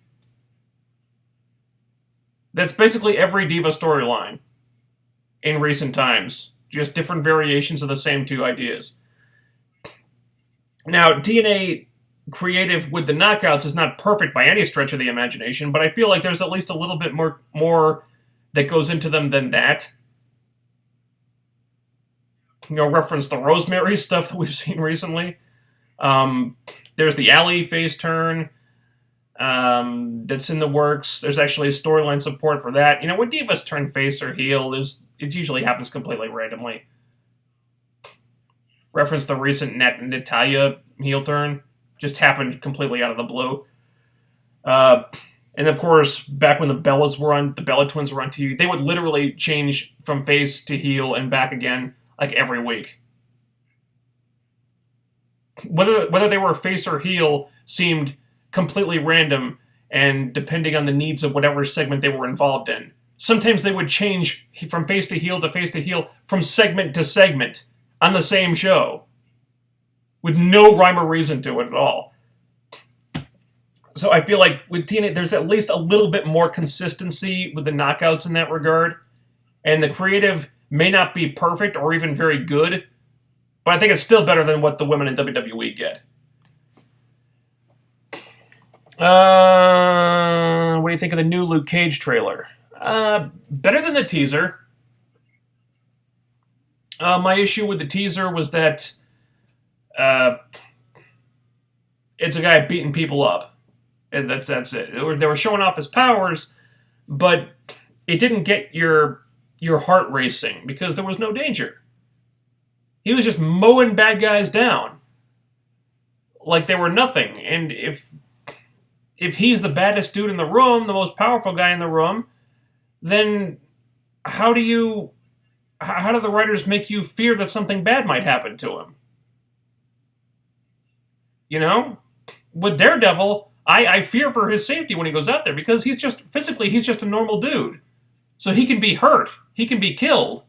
That's basically every diva storyline in recent times. Just different variations of the same two ideas. Now, TNA creative with the knockouts is not perfect by any stretch of the imagination, but I feel like there's at least a little bit more that goes into them than that. Reference the Rosemary stuff that we've seen recently. There's the Alley face turn that's in the works. There's actually storyline support for that. When divas turn face or heel, it usually happens completely randomly. Reference the recent Natalia heel turn. Just happened completely out of the blue. And of course, back when the Bella Twins were on TV, they would literally change from face to heel and back again, like every week. Whether they were face or heel seemed completely random, and depending on the needs of whatever segment they were involved in. Sometimes they would change from face to heel from segment to segment on the same show, with no rhyme or reason to it at all. So I feel like with TNA, there's at least a little bit more consistency with the knockouts in that regard. And the creative may not be perfect or even very good, but I think it's still better than what the women in WWE get. What do you think of the new Luke Cage trailer? Better than the teaser. My issue with the teaser was that it's a guy beating people up. And that's it. They were showing off his powers, but it didn't get your heart racing because there was no danger. He was just mowing bad guys down like they were nothing. And if he's the baddest dude in the room, the most powerful guy in the room, then how do the writers make you fear that something bad might happen to him? With Daredevil, I fear for his safety when he goes out there because he's just a normal dude. So he can be hurt. He can be killed.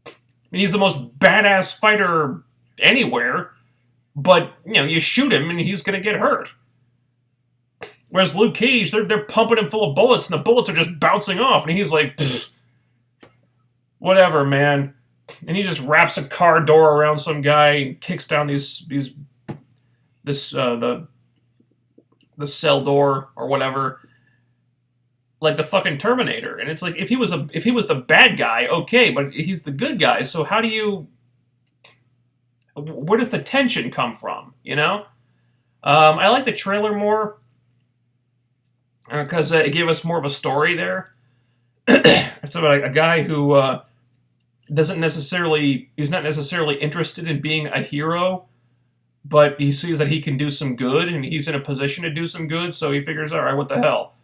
And he's the most badass fighter anywhere, but, you shoot him and he's going to get hurt. Whereas Luke Cage, they're pumping him full of bullets and the bullets are just bouncing off and he's like, whatever, man. And he just wraps a car door around some guy and kicks down the cell door or whatever, like the fucking Terminator. And it's like, if he was the bad guy, okay, but he's the good guy. So where does the tension come from? I like the trailer more because it gave us more of a story there. It's about a guy who he's not necessarily interested in being a hero, but he sees that he can do some good, and he's in a position to do some good, so he figures, all right, what the hell?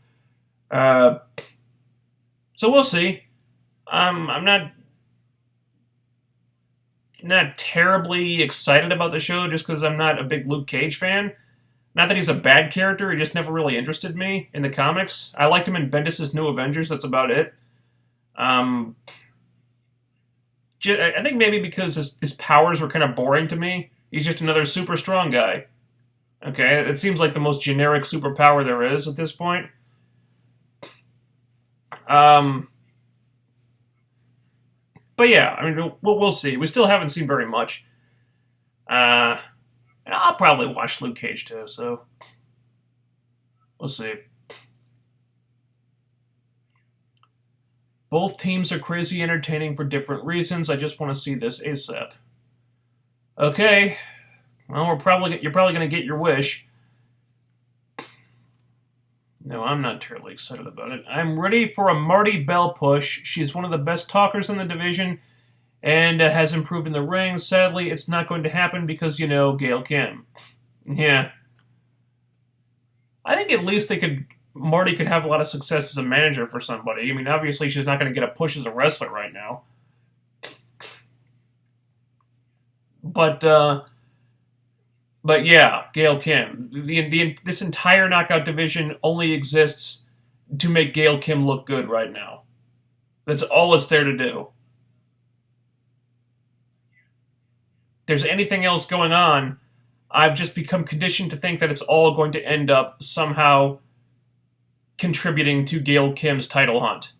So we'll see. I'm not terribly excited about the show just because I'm not a big Luke Cage fan. Not that he's a bad character, he just never really interested me in the comics. I liked him in Bendis' New Avengers, that's about it. I think maybe because his powers were kind of boring to me. He's just another super strong guy. Okay, it seems like the most generic superpower there is at this point. But yeah, I mean, we'll see. We still haven't seen very much. And I'll probably watch Luke Cage too, so we'll see. Both teams are crazy entertaining for different reasons. I just want to see this ASAP. Okay, well, you're probably going to get your wish. No, I'm not terribly excited about it. I'm ready for a Marty Bell push. She's one of the best talkers in the division and has improved in the ring. Sadly, it's not going to happen because, Gail Kim. Yeah. I think at least Marty could have a lot of success as a manager for somebody. I mean, obviously she's not going to get a push as a wrestler right now. But but yeah, Gail Kim. This entire knockout division only exists to make Gail Kim look good right now. That's all it's there to do. If there's anything else going on, I've just become conditioned to think that it's all going to end up somehow contributing to Gail Kim's title hunt.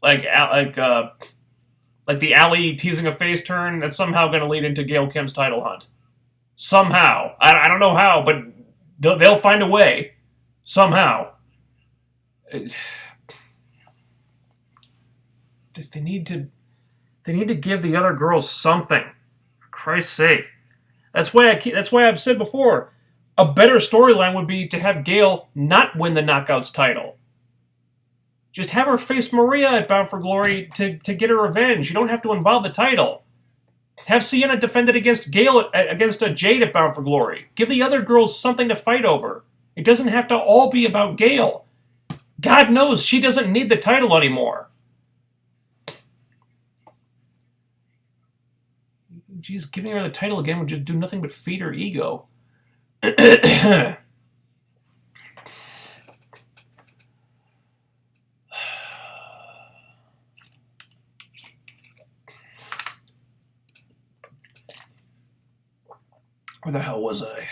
Like like the alley teasing a face turn, that's somehow going to lead into Gail Kim's title hunt. Somehow. I don't know how, but they'll find a way. Somehow. They need to give the other girls something. For Christ's sake. That's why I've said before, a better storyline would be to have Gail not win the Knockouts title. Just have her face Maria at Bound for Glory to get her revenge. You don't have to involve the title. Have Sienna defend it against Jade at Bound for Glory. Give the other girls something to fight over. It doesn't have to all be about Gail. God knows she doesn't need the title anymore. Jeez, giving her the title again would just do nothing but feed her ego. Where the hell was I?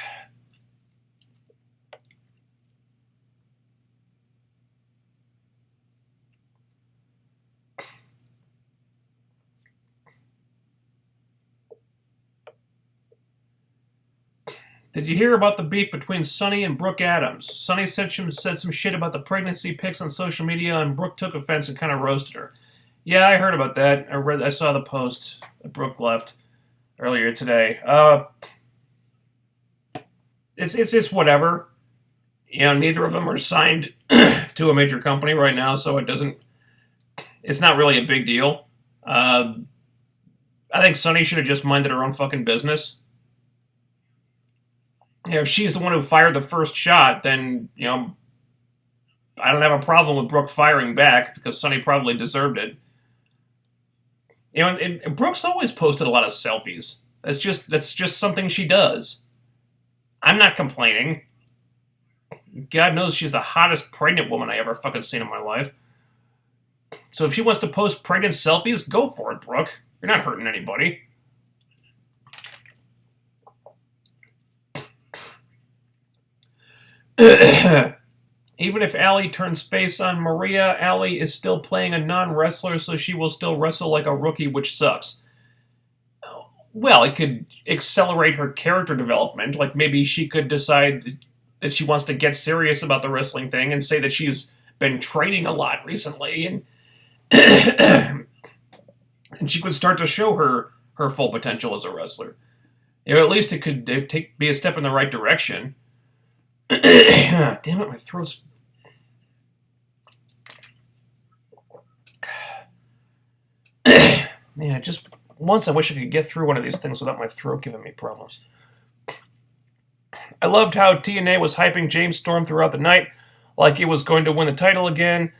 Did you hear about the beef between Sonny and Brooke Adams? Sonny said some shit about the pregnancy pics on social media, and Brooke took offense and kind of roasted her. Yeah, I heard about that. I saw the post that Brooke left earlier today. It's whatever. You know, neither of them are signed to a major company right now, so it's not really a big deal. I think Sonny should have just minded her own fucking business. You know, if she's the one who fired the first shot, then, you know, I don't have a problem with Brooke firing back, because Sonny probably deserved it. You know, and Brooke's always posted a lot of selfies. That's just something she does. I'm not complaining. God knows she's the hottest pregnant woman I ever fucking seen in my life. So if she wants to post pregnant selfies, go for it, Brooke. You're not hurting anybody. Even if Allie turns face on Maria, Allie is still playing a non-wrestler, so she will still wrestle like a rookie, which sucks. Well, it could accelerate her character development. Like, maybe she could decide that she wants to get serious about the wrestling thing and say that she's been training a lot recently, and and she could start to show her full potential as a wrestler. You know, at least it could be a step in the right direction. Damn it, my throat's... Man, just once I wish I could get through one of these things without my throat giving me problems. I loved how TNA was hyping James Storm throughout the night, like he was going to win the title again,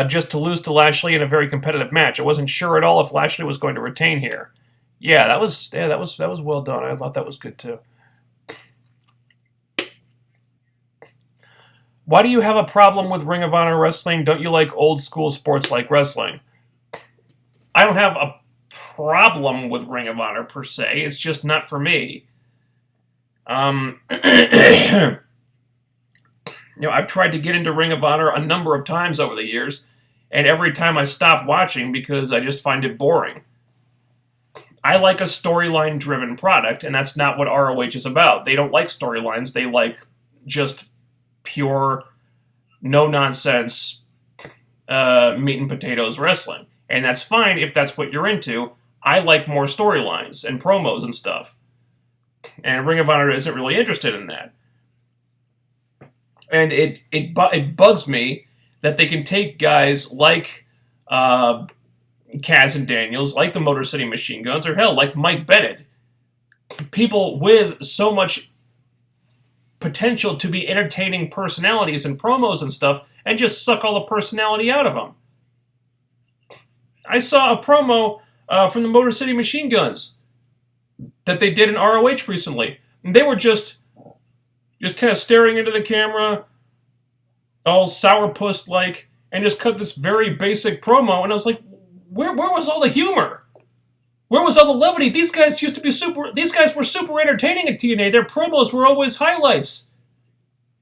just to lose to Lashley in a very competitive match. I wasn't sure at all if Lashley was going to retain here. Yeah, that was well done. I thought that was good too. Why do you have a problem with Ring of Honor wrestling? Don't you like old school sports like wrestling? I don't have a problem with Ring of Honor per se. It's just not for me. You know, I've tried to get into Ring of Honor a number of times over the years, and every time I stop watching because I just find it boring. I like a storyline-driven product, and that's not what ROH is about. They don't like storylines. They like just pure, no-nonsense, meat and potatoes wrestling. And that's fine if that's what you're into. I like more storylines and promos and stuff. And Ring of Honor isn't really interested in that. And it bugs me that they can take guys like Kaz and Daniels, like the Motor City Machine Guns, or hell, like Mike Bennett. People with so much potential to be entertaining personalities and promos and stuff, and just suck all the personality out of them. I saw a promo from the Motor City Machine Guns. that they did in ROH recently. And they were just kind of staring into the camera, all sourpuss-like, and just cut this very basic promo. And I was like, where was all the humor? Where was all the levity? These guys were super entertaining at TNA. Their promos were always highlights.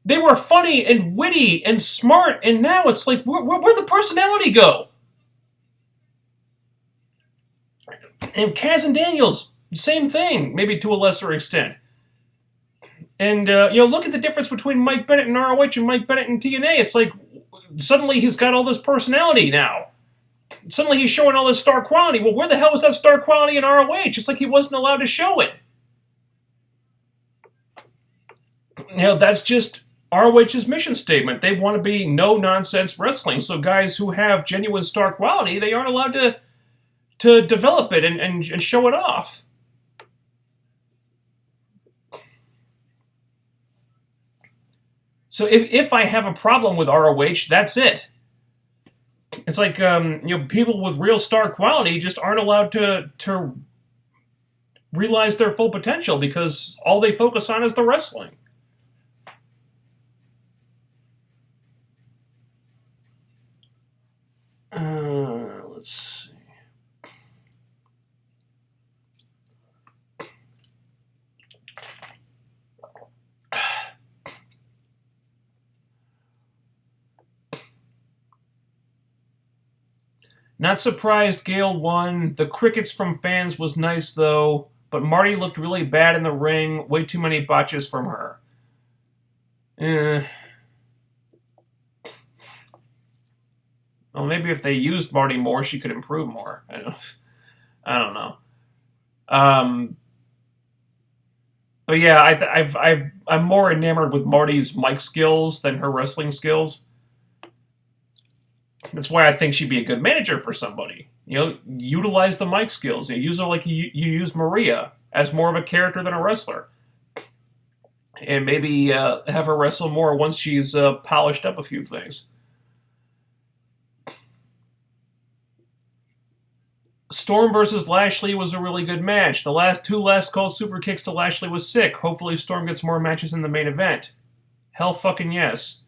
They were funny and witty and smart, and now it's like, where'd the personality go? And Kaz and Daniels, same thing, maybe to a lesser extent. And, look at the difference between Mike Bennett and ROH and Mike Bennett and TNA. It's like, suddenly he's got all this personality now. Suddenly he's showing all this star quality. Well, where the hell was that star quality in ROH? It's like he wasn't allowed to show it. That's just ROH's mission statement. They want to be no-nonsense wrestling. So guys who have genuine star quality, they aren't allowed to develop it and show it off. So if I have a problem with ROH, that's it. It's like, people with real star quality just aren't allowed to realize their full potential because all they focus on is the wrestling. Let's see. Not surprised Gale won. The crickets from fans was nice, though, but Marty looked really bad in the ring. Way too many botches from her. Well, maybe if they used Marty more, she could improve more. I don't know. But yeah, I'm more enamored with Marty's mic skills than her wrestling skills. That's why I think she'd be a good manager for somebody. Utilize the mic skills. Use her like you use Maria as more of a character than a wrestler. And maybe have her wrestle more once she's polished up a few things. Storm versus Lashley was a really good match. The last call super kicks to Lashley was sick. Hopefully Storm gets more matches in the main event. Hell fucking yes.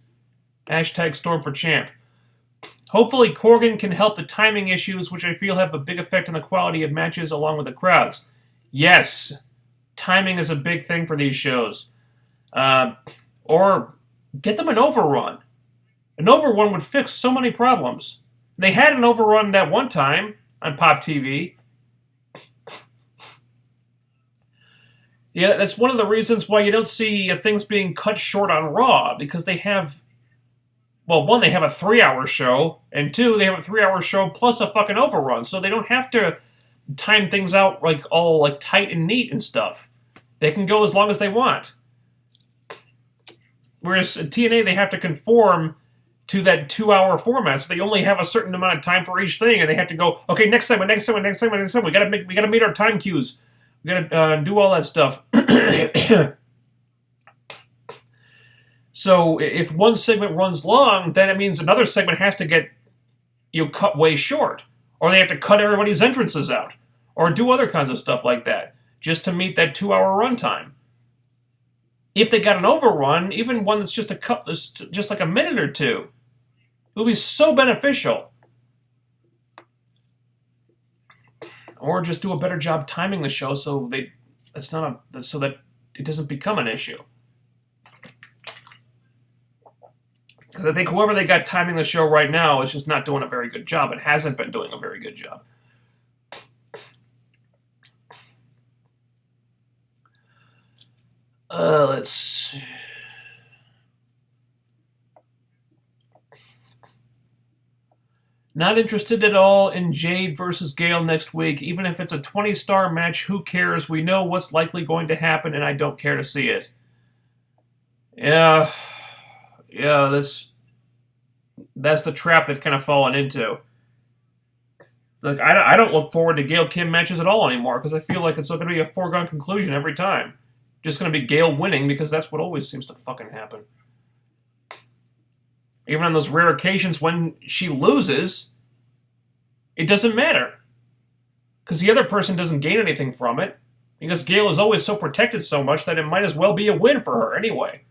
Hashtag Storm for champ. Hopefully Corgan can help the timing issues, which I feel have a big effect on the quality of matches along with the crowds. Yes, timing is a big thing for these shows. Or get them an overrun. An overrun would fix so many problems. They had an overrun that one time on Pop TV. Yeah, that's one of the reasons why you don't see things being cut short on Raw, because they have... Well, one, they have a 3-hour show, and two, they have a 3-hour show plus a fucking overrun, so they don't have to time things out all tight and neat and stuff. They can go as long as they want. Whereas at TNA, they have to conform to that 2-hour format, so they only have a certain amount of time for each thing, and they have to go, okay, next segment. We gotta meet our time cues. We gotta do all that stuff. So if one segment runs long, then it means another segment has to get cut way short. Or they have to cut everybody's entrances out. Or do other kinds of stuff like that. Just to meet that 2-hour runtime. If they got an overrun, even one that's just like a minute or two, it would be so beneficial. Or just do a better job timing the show so that it doesn't become an issue. Because I think whoever they got timing the show right now is just not doing a very good job. It hasn't been doing a very good job. Let's see. Not interested at all in Jade versus Gale next week. Even if it's a 20-star match, who cares? We know what's likely going to happen, and I don't care to see it. Yeah, that's the trap they've kind of fallen into. I don't look forward to Gail Kim matches at all anymore, because I feel like it's going to be a foregone conclusion every time. Just going to be Gail winning, because that's what always seems to fucking happen. Even on those rare occasions when she loses, it doesn't matter. Because the other person doesn't gain anything from it. Because Gail is always so protected so much that it might as well be a win for her anyway.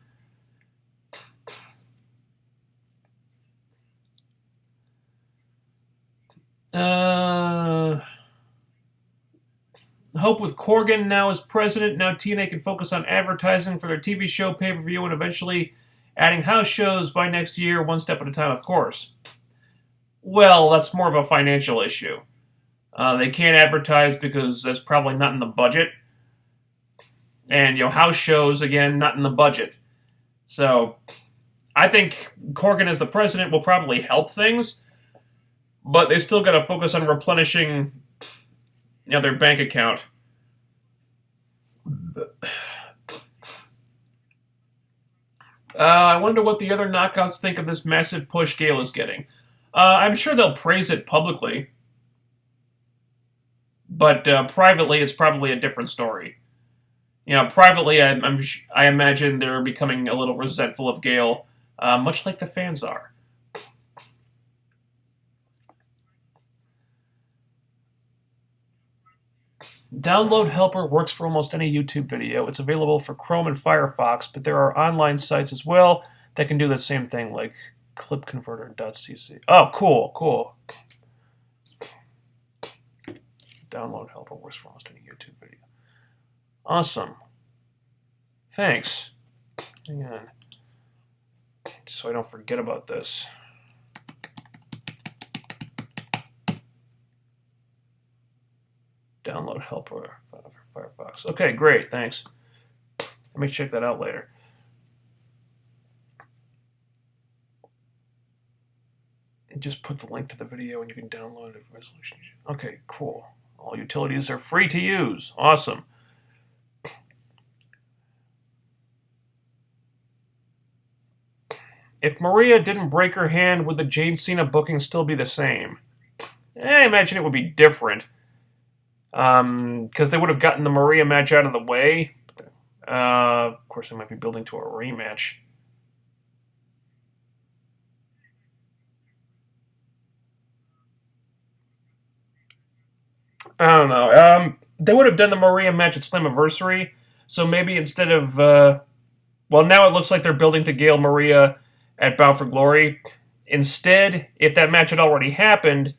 Hope with Corgan now as president, now TNA can focus on advertising for their TV show, pay-per-view, and eventually adding house shows by next year, one step at a time, of course. Well, that's more of a financial issue. They can't advertise because that's probably not in the budget. And, house shows, again, not in the budget. So, I think Corgan as the president will probably help things, but they still got to focus on replenishing their bank account. I wonder what the other knockouts think of this massive push Gail is getting. I'm sure they'll praise it publicly, but privately, it's probably a different story. Privately, I imagine they're becoming a little resentful of Gail, much like the fans are. Download Helper works for almost any YouTube video. It's available for Chrome and Firefox, but there are online sites as well that can do the same thing, like clipconverter.cc. Oh, cool. Download Helper works for almost any YouTube video. Awesome. Thanks. Hang on. So I don't forget about this. Download Helper for Firefox. Okay, great, thanks. Let me check that out later. Just put the link to the video and you can download it. Resolution. Okay, cool. All utilities are free to use. Awesome. If Maria didn't break her hand, would the Jane Cena booking still be the same? I imagine it would be different. Because they would have gotten the Maria match out of the way. Of course, they might be building to a rematch. I don't know. They would have done the Maria match at Slammiversary, so maybe instead of... well, now it looks like they're building to Gail Maria at Bound for Glory. Instead, if that match had already happened,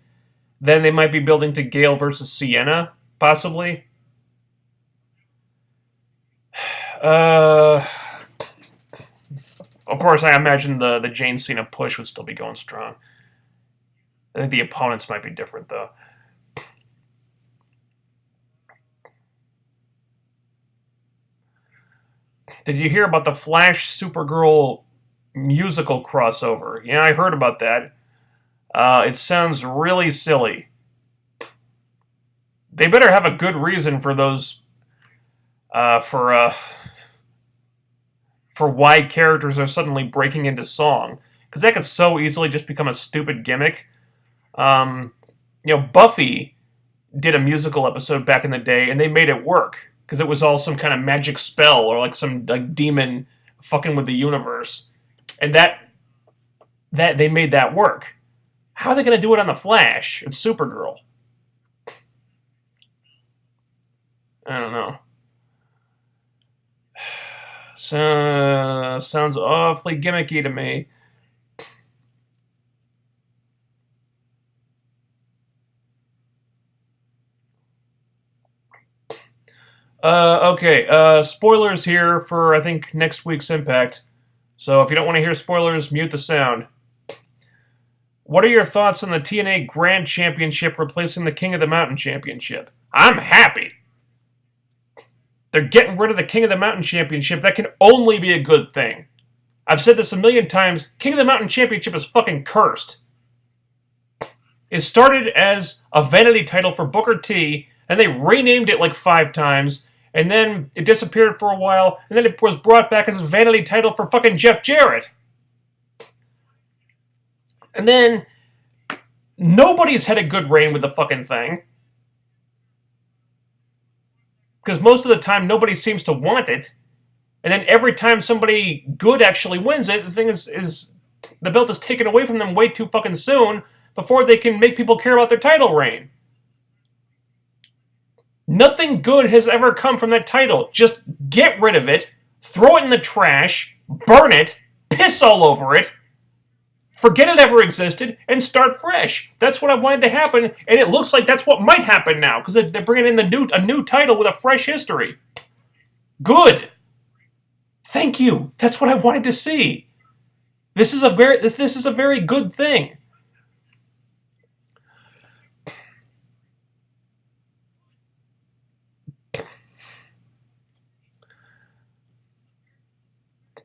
then they might be building to Gail versus Sienna, possibly. Of course, I imagine the Jane Cena push would still be going strong. I think the opponents might be different, though. Did you hear about the Flash Supergirl musical crossover? Yeah, I heard about that. It sounds really silly. They better have a good reason for those, for why characters are suddenly breaking into song. Because that could so easily just become a stupid gimmick. Buffy did a musical episode back in the day, and they made it work. Because it was all some kind of magic spell, or like some demon fucking with the universe. And that they made that work. How are they going to do it on The Flash? It's Supergirl. I don't know. So, sounds awfully gimmicky to me. Okay, spoilers here for, I think, next week's Impact. So if you don't want to hear spoilers, mute the sound. What are your thoughts on the TNA Grand Championship replacing the King of the Mountain Championship? I'm happy. They're getting rid of the King of the Mountain Championship. That can only be a good thing. I've said this a million times. King of the Mountain Championship is fucking cursed. It started as a vanity title for Booker T, and they renamed it like 5 times, and then it disappeared for a while, and then it was brought back as a vanity title for fucking Jeff Jarrett. And then nobody's had a good reign with the fucking thing. Because most of the time, nobody seems to want it. And then every time somebody good actually wins it, the thing is the belt is taken away from them way too fucking soon before they can make people care about their title reign. Nothing good has ever come from that title. Just get rid of it, throw it in the trash, burn it, piss all over it, forget it ever existed, and start fresh. That's what I wanted to happen, and it looks like that's what might happen now, because they're bringing in a new title with a fresh history. Good. Thank you. That's what I wanted to see. This is a very good thing.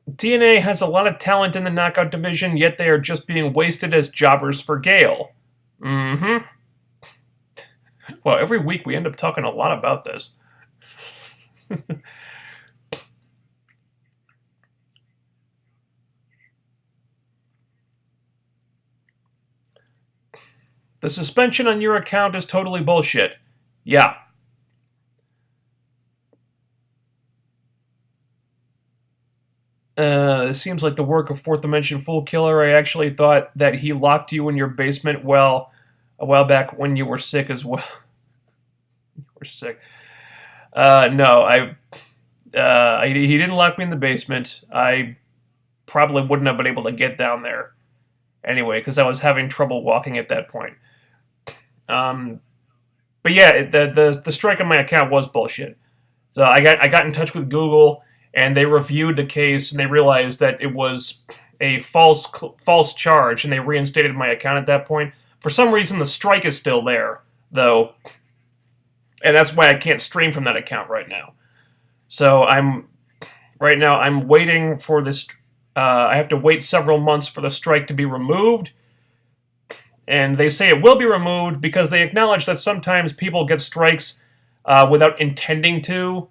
TNA has a lot of talent in the knockout division, yet they are just being wasted as jobbers for Gale. Mm-hmm. Well, every week we end up talking a lot about this. The suspension on your account is totally bullshit. Yeah. It seems like the work of Fourth Dimension Fool Killer. I actually thought that he locked you in your basement, well, a while back when you were sick as well. You were sick. No, he didn't lock me in the basement. I probably wouldn't have been able to get down there anyway, because I was having trouble walking at that point. But yeah, the strike on my account was bullshit. So I got in touch with Google, and they reviewed the case, and they realized that it was a false charge, and they reinstated my account at that point. For some reason, the strike is still there, though, and that's why I can't stream from that account right now. So I'm waiting for this. I have to wait several months for the strike to be removed, and they say it will be removed because they acknowledge that sometimes people get strikes without intending to,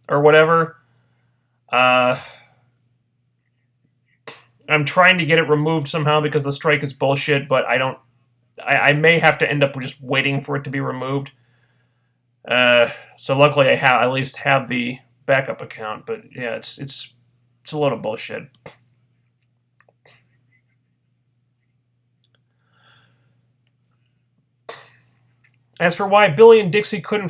or whatever. I'm trying to get it removed somehow because the strike is bullshit, but I may have to end up just waiting for it to be removed. So luckily I at least have the backup account, but yeah, it's a load of bullshit. As for why Billy and Dixie couldn't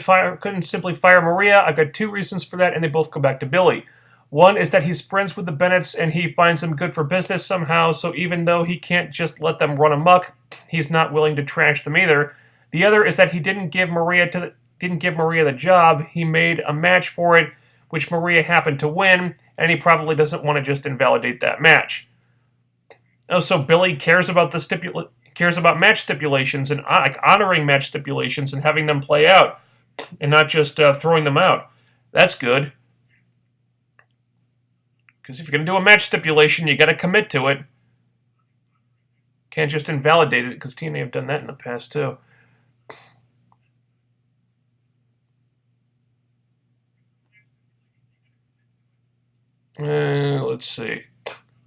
simply fire Maria, I've got two reasons for that, and they both go back to Billy. One is that he's friends with the Bennetts, and he finds them good for business somehow, so even though he can't just let them run amok, he's not willing to trash them either. The other is that he didn't give Maria the job, he made a match for it, which Maria happened to win, and he probably doesn't want to just invalidate that match. Oh, so Billy cares about match stipulations and honoring match stipulations and having them play out, and not just throwing them out. That's good. Because if you're going to do a match stipulation, you got to commit to it. Can't just invalidate it, because TNA have done that in the past too. Let's see.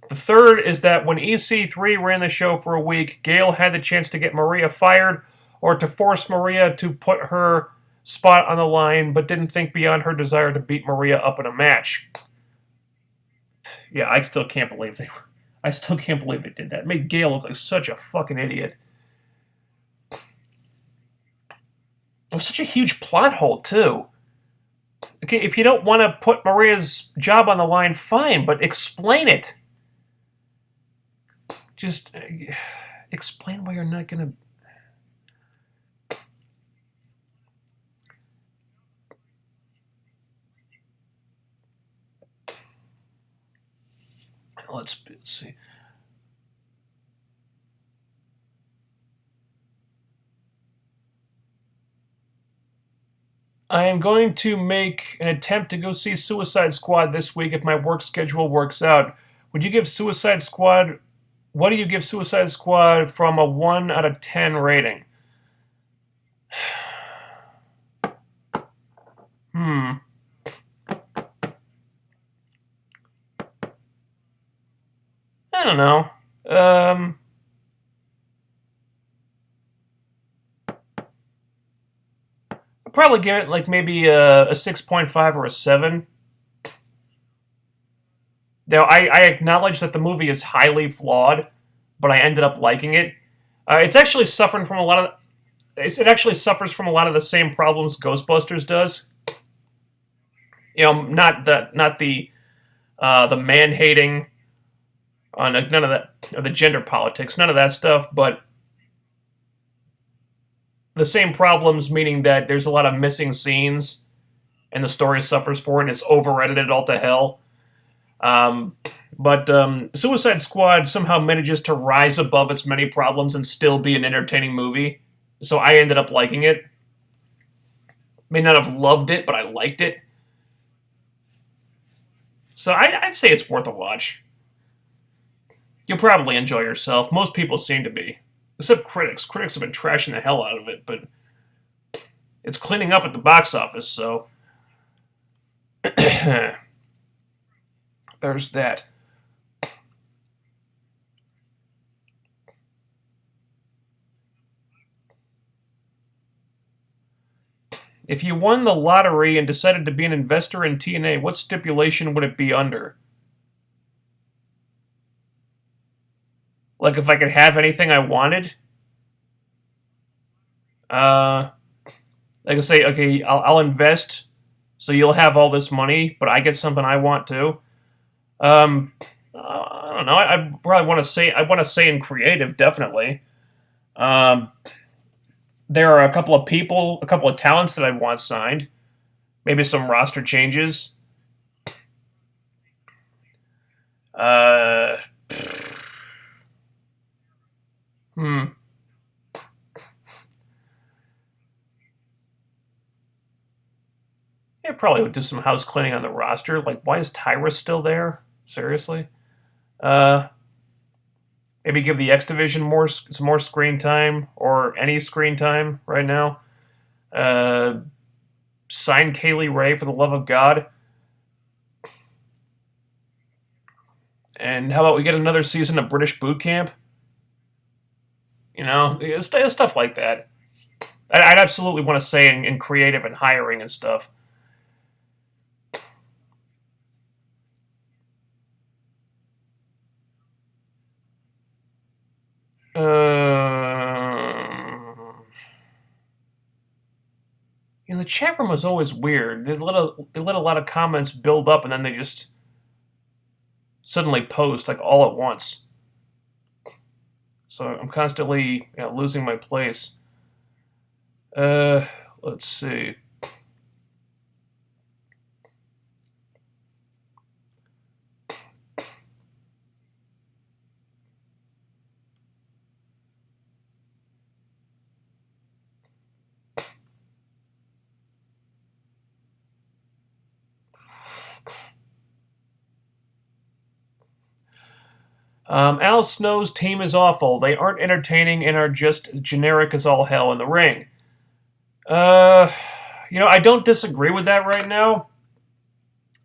The third is that when EC3 ran the show for a week, Gail had the chance to get Maria fired or to force Maria to put her spot on the line, but didn't think beyond her desire to beat Maria up in a match. Yeah, I still can't believe they did that. It made Gail look like such a fucking idiot. It was such a huge plot hole, too. Okay, if you don't want to put Maria's job on the line, fine, but explain it. Just explain why you're not going to... Let's see. I am going to make an attempt to go see Suicide Squad this week if my work schedule works out. What do you give Suicide Squad from a 1 out of 10 rating? I don't know. I'll probably give it like maybe a 6.5 or a 7. Now, I acknowledge that the movie is highly flawed, but I ended up liking it. It's actually suffering from a lot of... it actually suffers from a lot of the same problems Ghostbusters does. Not the man hating, none of that, or the gender politics, none of that stuff, but the same problems, meaning that there's a lot of missing scenes and the story suffers for it, and it's over edited all to hell. Um, but Suicide Squad somehow manages to rise above its many problems and still be an entertaining movie. So I ended up liking it. May not have loved it, but I liked it. So I'd say it's worth a watch. You'll probably enjoy yourself. Most people seem to be. Except critics. Critics have been trashing the hell out of it, but it's cleaning up at the box office, so there's that. If you won the lottery and decided to be an investor in TNA, what stipulation would it be under? Like if I could have anything I wanted? Uh, like I say, okay, I'll invest, so you'll have all this money, but I get something I want too. I don't know. I probably want to say in creative, definitely. Um, there are a couple of people, a couple of talents that I want signed. Maybe some roster changes. Uh, hmm. Yeah, probably would do some house cleaning on the roster. Like, why is Tyrus still there? Seriously. Uh, Maybe give the X Division some more screen time or any screen time right now. Uh, Sign Kaylee Ray for the love of God. And how about we get another season of British Boot Camp? You know, stuff like that. I'd absolutely want to say in creative and hiring and stuff. Um, the chat room was always weird. They let a lot of comments build up and then they just suddenly post like all at once. So I'm constantly losing my place. Uh, let's see. Al Snow's team is awful. They aren't entertaining and are just generic as all hell in the ring. Uh, I don't disagree with that right now.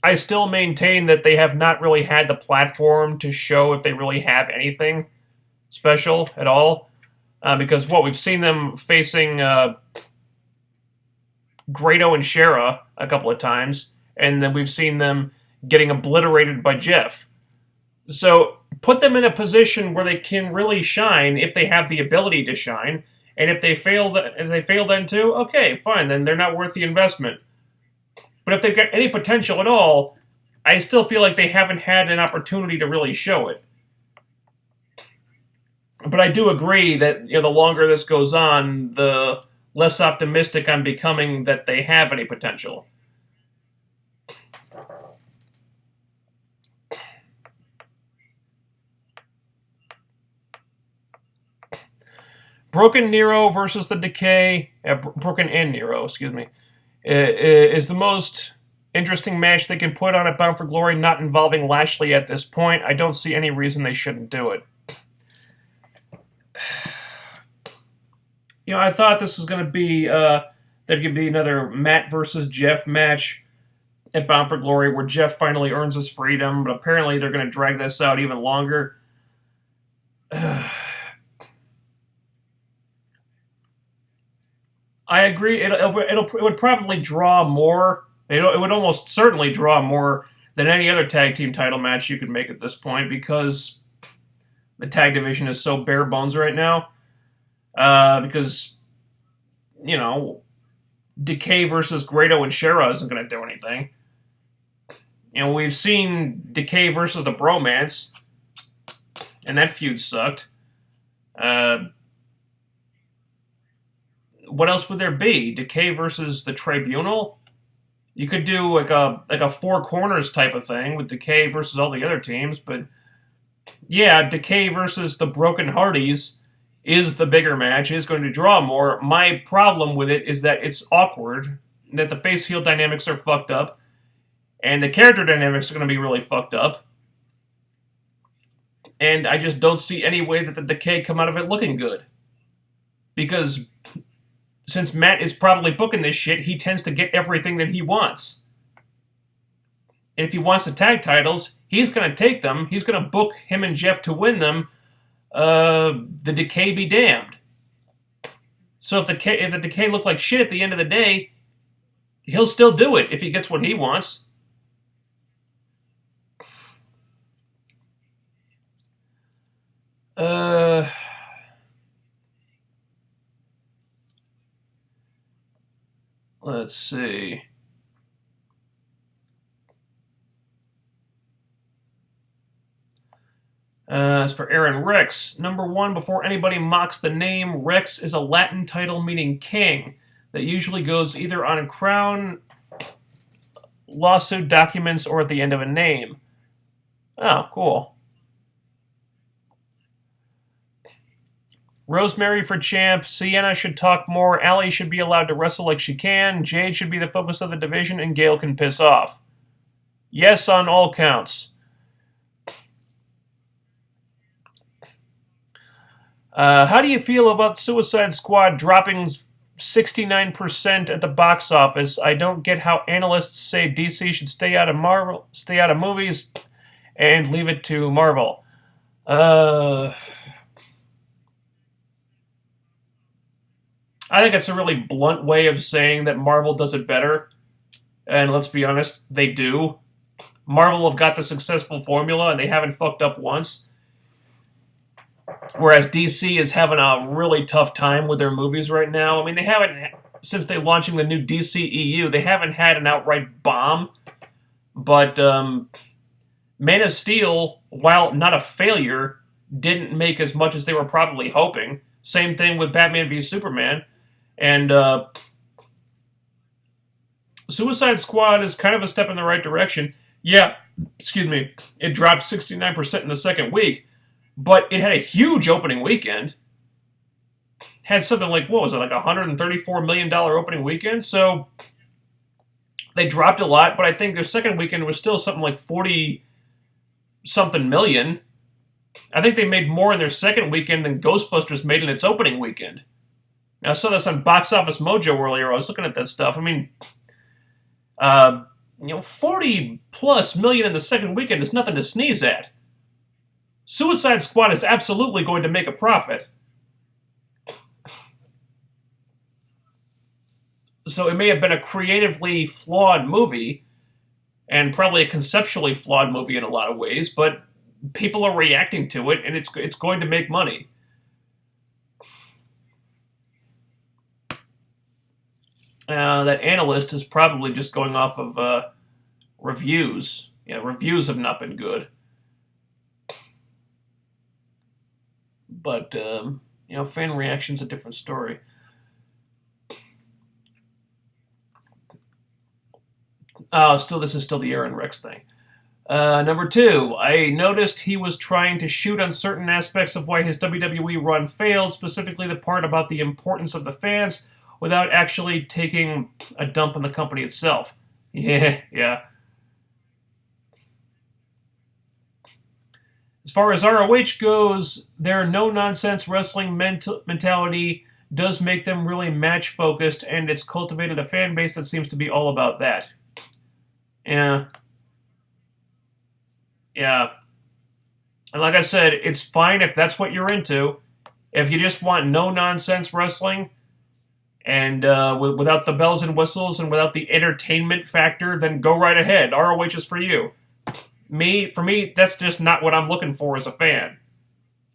I still maintain that they have not really had the platform to show if they really have anything special at all. Because we've seen them facing Grado and Shera a couple of times, and then we've seen them getting obliterated by Jeff. So put them in a position where they can really shine if they have the ability to shine. And if they fail then too, okay, fine, then they're not worth the investment. But if they've got any potential at all, I still feel like they haven't had an opportunity to really show it. But I do agree that the longer this goes on, the less optimistic I'm becoming that they have any potential. Broken Nero versus the Decay, Broken and Nero, excuse me, is the most interesting match they can put on at Bound for Glory, not involving Lashley at this point. I don't see any reason they shouldn't do it. I thought this was going to be, there could be another Matt versus Jeff match at Bound for Glory where Jeff finally earns his freedom, but apparently they're going to drag this out even longer. I agree. It would probably draw more. It would almost certainly draw more than any other tag team title match you could make at this point because the tag division is so bare bones right now. Because you know, Decay versus Grado and Shera isn't going to do anything. We've seen Decay versus the Bromance, and that feud sucked. What else would there be? Decay versus the Tribunal? You could do like a Four Corners type of thing with Decay versus all the other teams, but yeah, Decay versus the Broken Hardys is the bigger match, is going to draw more. My problem with it is that it's awkward, that the face-heel dynamics are fucked up, and the character dynamics are going to be really fucked up, and I just don't see any way that the Decay come out of it looking good. Because since Matt is probably booking this shit, he tends to get everything that he wants. And if he wants the tag titles, he's going to take them. He's going to book him and Jeff to win them. The Decay be damned. So if the Decay look like shit at the end of the day, he'll still do it if he gets what he wants. Let's see. As for Aron Rex, number one, before anybody mocks the name, Rex is a Latin title meaning king that usually goes either on a crown, lawsuit documents, or at the end of a name. Oh, cool. Rosemary for champ, Sienna should talk more, Allie should be allowed to wrestle like she can, Jade should be the focus of the division, and Gail can piss off. Yes on all counts. How do you feel about Suicide Squad dropping 69% at the box office? I don't get how analysts say DC should stay out of movies, and leave it to Marvel. I think it's a really blunt way of saying that Marvel does it better. And let's be honest, they do. Marvel have got the successful formula, and they haven't fucked up once. Whereas DC is having a really tough time with their movies right now. I mean, they haven't, since they're launching the new DCEU, they haven't had an outright bomb. But Man of Steel, while not a failure, didn't make as much as they were probably hoping. Same thing with Batman v Superman. And Suicide Squad is kind of a step in the right direction. Yeah, it dropped 69% in the second week. But it had a huge opening weekend. Had something like, what was it, like $134 million opening weekend? So they dropped a lot, but I think their second weekend was still something like 40-something million. I think they made more in their second weekend than Ghostbusters made in its opening weekend. Now, I saw this on Box Office Mojo earlier. I was looking at that stuff. I mean, 40-plus million in the second weekend is nothing to sneeze at. Suicide Squad is absolutely going to make a profit. So it may have been a creatively flawed movie, and probably a conceptually flawed movie in a lot of ways, but people are reacting to it, and it's going to make money. That analyst is probably just going off of reviews. Yeah, reviews have not been good. But, fan reaction's a different story. Oh, this is still the Aron Rex thing. Number two, I noticed he was trying to shoot on certain aspects of why his WWE run failed, specifically the part about the importance of the fans, without actually taking a dump on the company itself. Yeah. As far as ROH goes, their no-nonsense wrestling mentality does make them really match-focused, and it's cultivated a fan base that seems to be all about that. Yeah. And like I said, it's fine if that's what you're into. If you just want no-nonsense wrestling, and without the bells and whistles and without the entertainment factor, then go right ahead. ROH is for you. For me, that's just not what I'm looking for as a fan.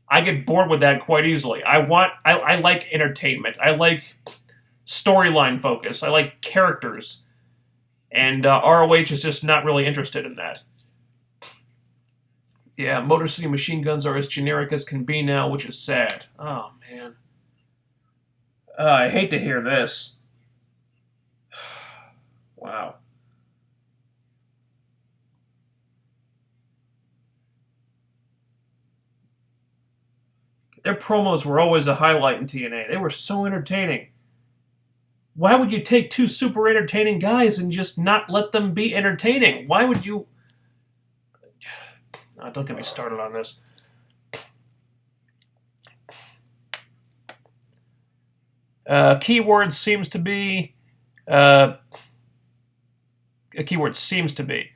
I get bored with that quite easily. I like entertainment. I like storyline focus. I like characters. And ROH is just not really interested in that. Yeah, Motor City Machine Guns are as generic as can be now, which is sad. Oh, man. I hate to hear this. Wow. Their promos were always a highlight in TNA. They were so entertaining. Why would you take two super entertaining guys and just not let them be entertaining? Why would you... Oh, don't get me started on this. Keyword seems to be... a keyword seems to be.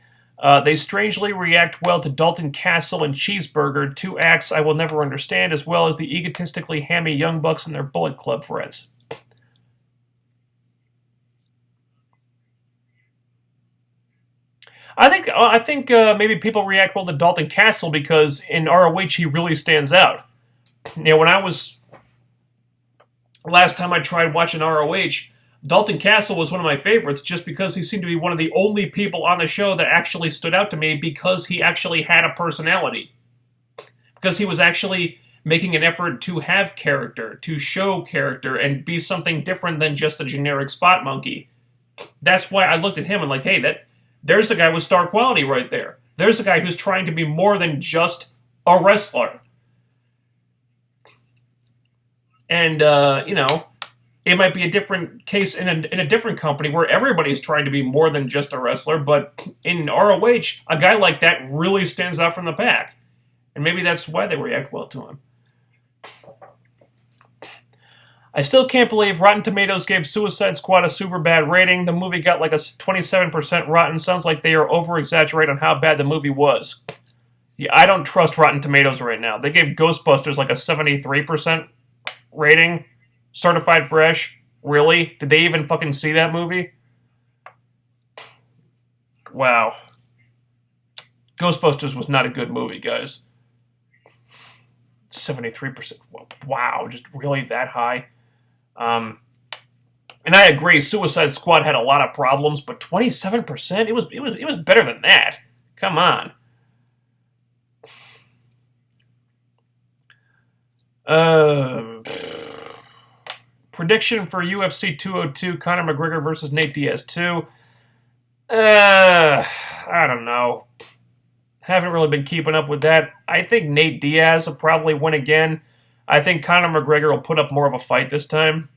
They strangely react well to Dalton Castle and Cheeseburger, two acts I will never understand, as well as the egotistically hammy Young Bucks and their Bullet Club friends. I think maybe people react well to Dalton Castle because in ROH he really stands out. When I was last time I tried watching ROH, Dalton Castle was one of my favorites just because he seemed to be one of the only people on the show that actually stood out to me because he actually had a personality. Because he was actually making an effort to have character, to show character, and be something different than just a generic spot monkey. That's why I looked at him and like, hey, there's a guy with star quality right there. There's a guy who's trying to be more than just a wrestler. And, it might be a different case in a different company where everybody's trying to be more than just a wrestler, but in ROH, a guy like that really stands out from the pack. And maybe that's why they react well to him. I still can't believe Rotten Tomatoes gave Suicide Squad a super bad rating. The movie got like a 27% rotten. Sounds like they are over-exaggerating on how bad the movie was. Yeah, I don't trust Rotten Tomatoes right now. They gave Ghostbusters like a 73% rating. Certified fresh? Really? Did they even fucking see that movie? Wow. Ghostbusters was not a good movie, guys. 73%. Wow, just really that high? And I agree, Suicide Squad had a lot of problems, but 27%? It was better than that. Come on. Prediction for UFC 202, Conor McGregor versus Nate Diaz 2. I don't know. Haven't really been keeping up with that. I think Nate Diaz will probably win again. I think Conor McGregor will put up more of a fight this time.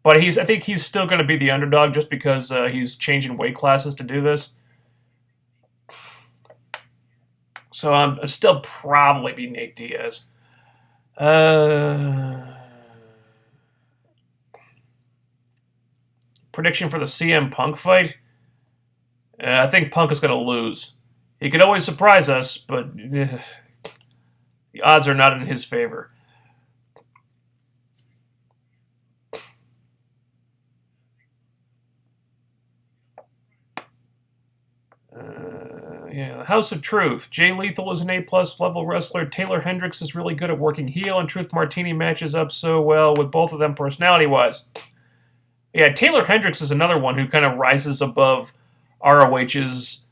But I think he's still going to be the underdog just because he's changing weight classes to do this. So I'm still probably be Nate Diaz. Prediction for the CM Punk fight? I think Punk is going to lose. He could always surprise us, but the odds are not in his favor. House of Truth. Jay Lethal is an A-plus level wrestler. Taylor Hendricks is really good at working heel, and Truth Martini matches up so well with both of them personality-wise. Yeah, Taylor Hendricks is another one who kind of rises above ROH's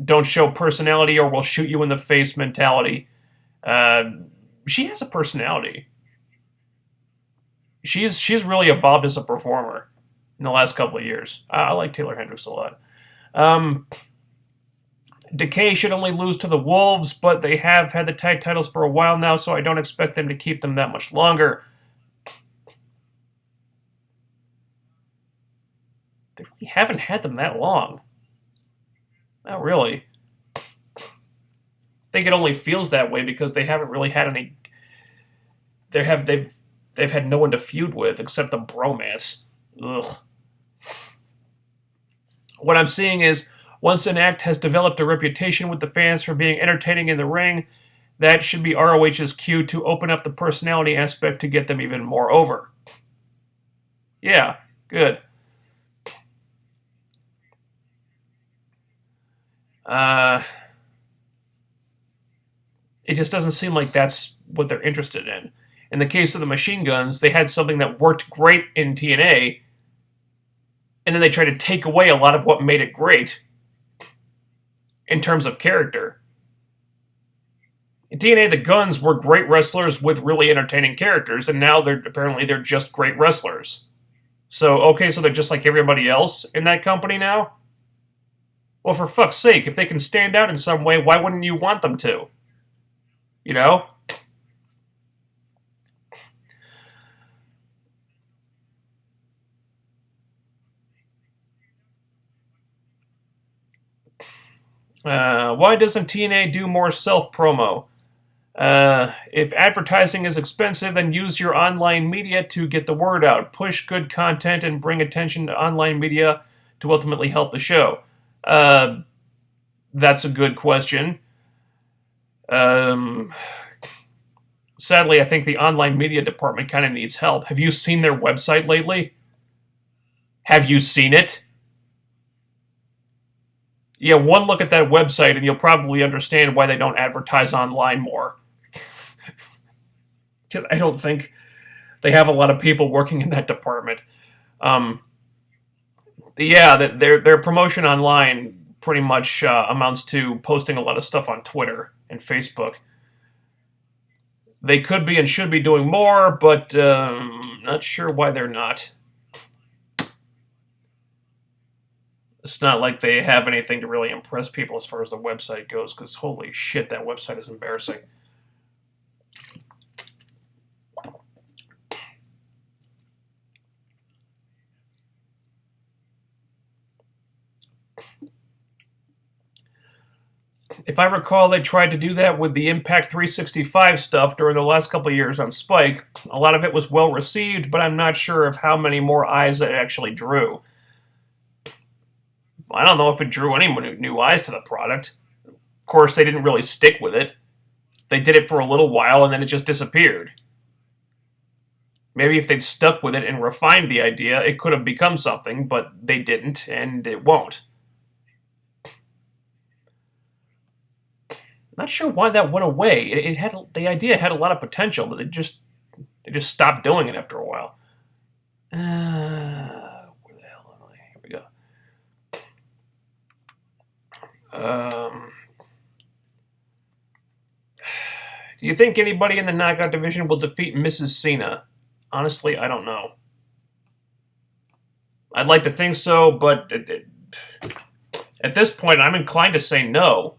don't show personality or we'll shoot you in the face mentality. She has a personality. She's really evolved as a performer in the last couple of years. I like Taylor Hendricks a lot. Decay should only lose to the Wolves, but they have had the tag titles for a while now, so I don't expect them to keep them that much longer. We haven't had them that long. Not really. I think it only feels that way because they haven't really had any. They've had no one to feud with except the bromance. Ugh. What I'm seeing is once an act has developed a reputation with the fans for being entertaining in the ring, that should be ROH's cue to open up the personality aspect to get them even more over. Yeah, good. It just doesn't seem like that's what they're interested in. In the case of the machine guns, they had something that worked great in TNA, and then they tried to take away a lot of what made it great in terms of character. In TNA, the Guns were great wrestlers with really entertaining characters, and now they're just great wrestlers. So, okay, so they're just like everybody else in that company now? Well, for fuck's sake, if they can stand out in some way, why wouldn't you want them to? You know? Why doesn't TNA do more self-promo? If advertising is expensive, then use your online media to get the word out. Push good content and bring attention to online media to ultimately help the show. That's a good question. Sadly, I think the online media department kind of needs help. Have you seen their website lately? Have you seen it? Yeah, one look at that website and you'll probably understand why they don't advertise online more. Because I don't think they have a lot of people working in that department. Yeah, their promotion online pretty much amounts to posting a lot of stuff on Twitter and Facebook. They could be and should be doing more, but not sure why they're not. It's not like they have anything to really impress people as far as the website goes, because holy shit, that website is embarrassing. If I recall, they tried to do that with the Impact 365 stuff during the last couple of years on Spike. A lot of it was well received, but I'm not sure of how many more eyes it actually drew. I don't know if it drew any new eyes to the product. Of course, they didn't really stick with it. They did it for a little while and then it just disappeared. Maybe if they'd stuck with it and refined the idea, it could have become something, but they didn't, and it won't. Not sure why that went away. The idea had a lot of potential, but they just stopped doing it after a while. Where the hell am I? Here we go. Do you think anybody in the knockout division will defeat Mrs. Cena? Honestly, I don't know. I'd like to think so, but at this point, I'm inclined to say no.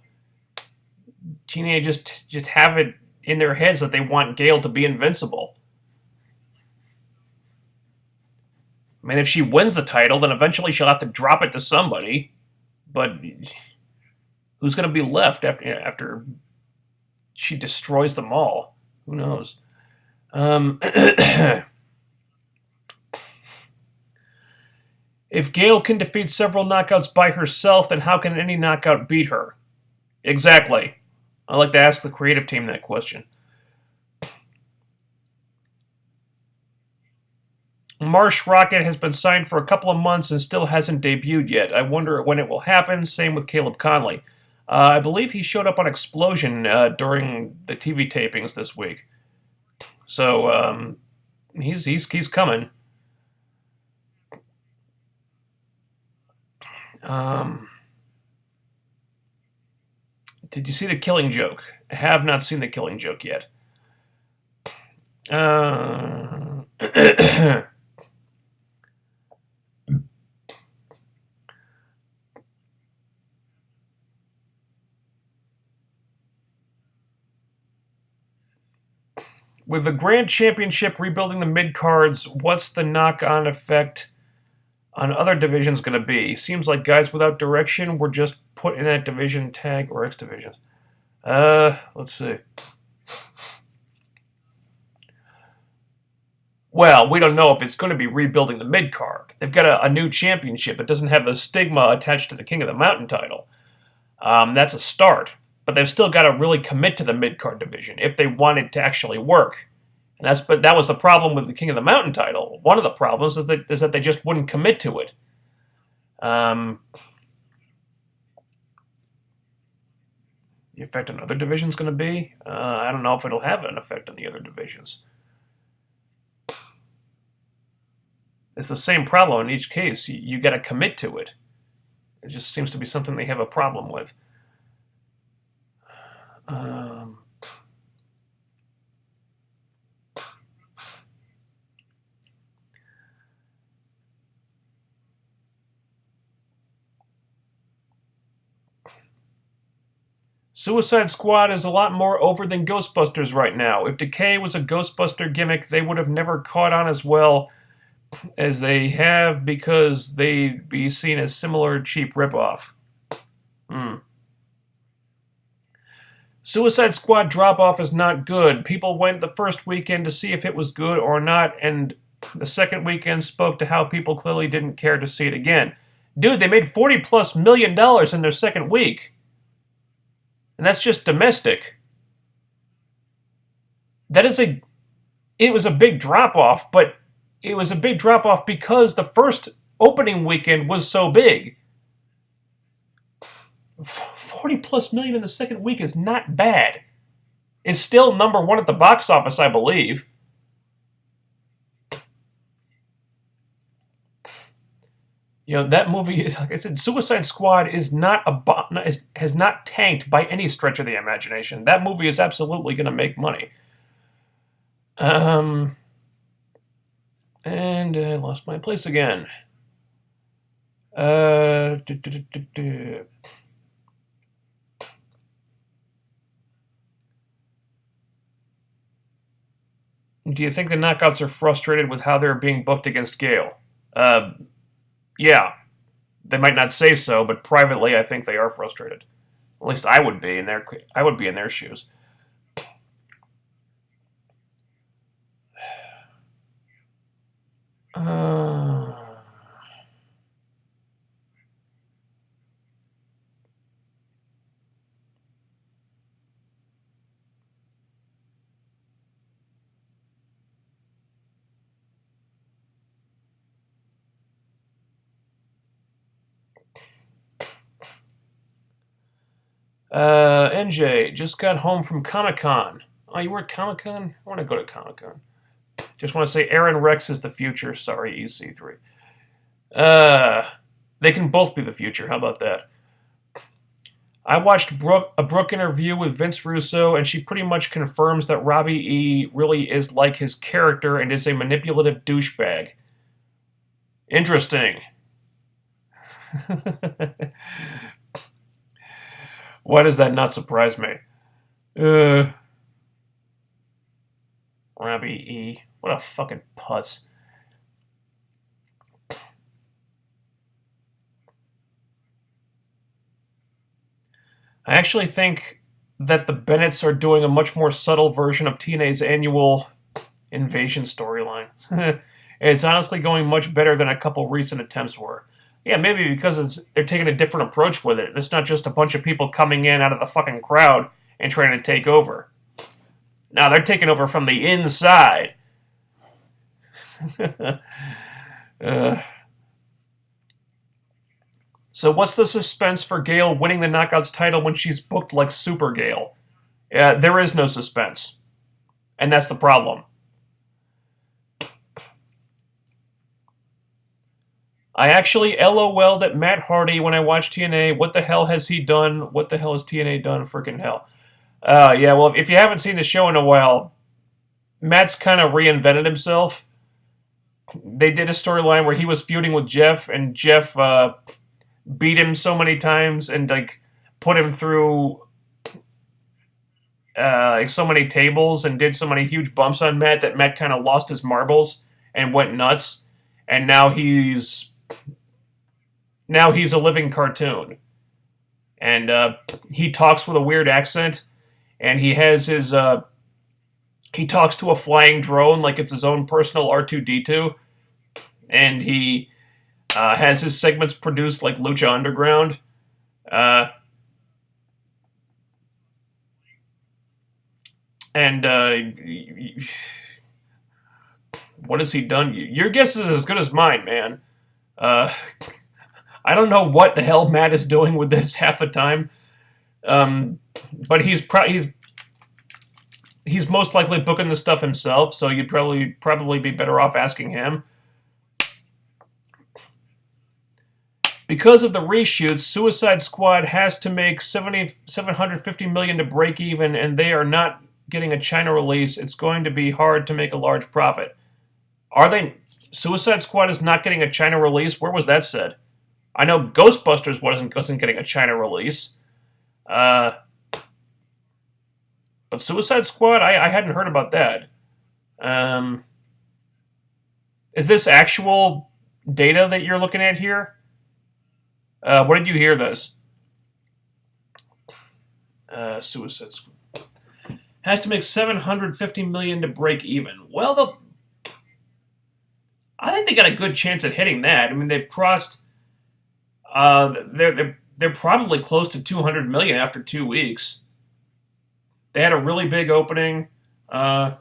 TNA just have it in their heads that they want Gail to be invincible. I mean, if she wins the title, then eventually she'll have to drop it to somebody. But who's going to be left after she destroys them all? Who knows? If Gail can defeat several knockouts by herself, then how can any knockout beat her? Exactly. I'd like to ask the creative team that question. Marsh Rocket has been signed for a couple of months and still hasn't debuted yet. I wonder when it will happen. Same with Caleb Conley. I believe he showed up on Explosion during the TV tapings this week. So he's coming. Did you see The Killing Joke? I have not seen The Killing Joke yet. With the Grand Championship rebuilding the mid-cards, what's the knock-on effect on other divisions going to be? Seems like guys without direction were just put in that division, tag, or X division. Let's see. Well, we don't know if it's going to be rebuilding the mid-card. They've got a new championship. It doesn't have the stigma attached to the King of the Mountain title. That's a start. But they've still got to really commit to the mid-card division if they want it to actually work. And that was the problem with the King of the Mountain title. One of the problems is that they just wouldn't commit to it. The effect on other divisions going to be? I don't know if it'll have an effect on the other divisions. It's the same problem in each case. You got to commit to it. It just seems to be something they have a problem with. Um, Suicide Squad is a lot more over than Ghostbusters right now. If Decay was a Ghostbuster gimmick, they would have never caught on as well as they have because they'd be seen as similar cheap ripoff. Suicide Squad drop-off is not good. People went the first weekend to see if it was good or not, and the second weekend spoke to how people clearly didn't care to see it again. Dude, they made $40+ million in their second week. And that's just domestic. It was a big drop-off, but it was a big drop-off because the first opening weekend was so big. $40+ million in the second week is not bad. It's still number one at the box office, I believe. You know, that movie, like I said, Suicide Squad is has not tanked by any stretch of the imagination. That movie is absolutely going to make money. And I lost my place again. Do you think the Knockouts are frustrated with how they're being booked against Gale? Yeah. They might not say so, but privately I think they are frustrated. At least I would be in their shoes. NJ, just got home from Comic-Con. Oh, you were at Comic-Con? I want to go to Comic-Con. Just want to say Aron Rex is the future. Sorry, EC3. They can both be the future. How about that? I watched a Brooke interview with Vince Russo, and she pretty much confirms that Robbie E. really is like his character and is a manipulative douchebag. Interesting. Why does that not surprise me? Robbie E. What a fucking putz. I actually think that the Bennetts are doing a much more subtle version of TNA's annual invasion storyline. It's honestly going much better than a couple recent attempts were. Yeah, maybe because they're taking a different approach with it. It's not just a bunch of people coming in out of the fucking crowd and trying to take over. Now they're taking over from the inside. So what's the suspense for Gale winning the Knockouts title when she's booked like Super Gale? There is no suspense. And that's the problem. I actually LOL'd at Matt Hardy when I watched TNA. What the hell has he done? What the hell has TNA done? Freaking hell. Yeah, well, if you haven't seen the show in a while, Matt's kind of reinvented himself. They did a storyline where he was feuding with Jeff, and Jeff beat him so many times and like put him through like so many tables and did so many huge bumps on Matt that Matt kind of lost his marbles and went nuts. And now he's a living cartoon. And he talks with a weird accent, and he has his he talks to a flying drone like it's his own personal R2-D2, and he has his segments produced like Lucha Underground. What has he done? Your guess is as good as mine, man. I don't know what the hell Matt is doing with this half the time. But he's most likely booking the stuff himself, so you'd probably be better off asking him. Because of the reshoots, Suicide Squad has to make $750 million to break even, and they are not getting a China release. It's going to be hard to make a large profit. Are they? Suicide Squad is not getting a China release? Where was that said? I know Ghostbusters wasn't getting a China release. But Suicide Squad, I hadn't heard about that. Is this actual data that you're looking at here? Where did you hear this? Suicide Squad has to make $750 million to break even. Well, I think they got a good chance at hitting that. I mean, they've crossed. They're probably close to $200 million after 2 weeks. They had a really big opening. I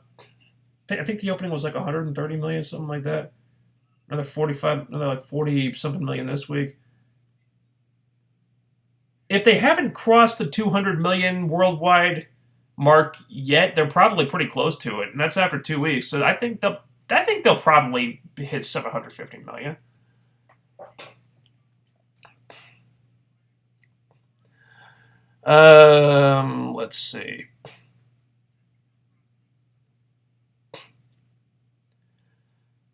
think the opening was like $130 million, something like that. Another 40 something million this week. If they haven't crossed the 200 million worldwide mark yet, they're probably pretty close to it, and that's after 2 weeks. So I think they'll probably hit 750 million. Let's see.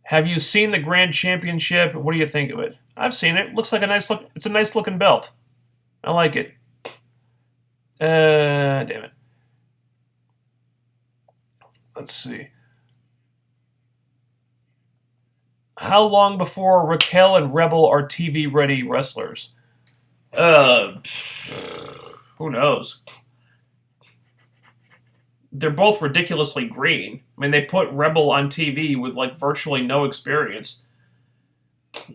Have you seen the Grand Championship? What do you think of it? I've seen it. Looks like a nice look. It's a nice looking belt. I like it. Damn it. Let's see. How long before Raquel and Rebel are TV-ready wrestlers? Who knows? They're both ridiculously green. I mean, they put Rebel on TV with like virtually no experience.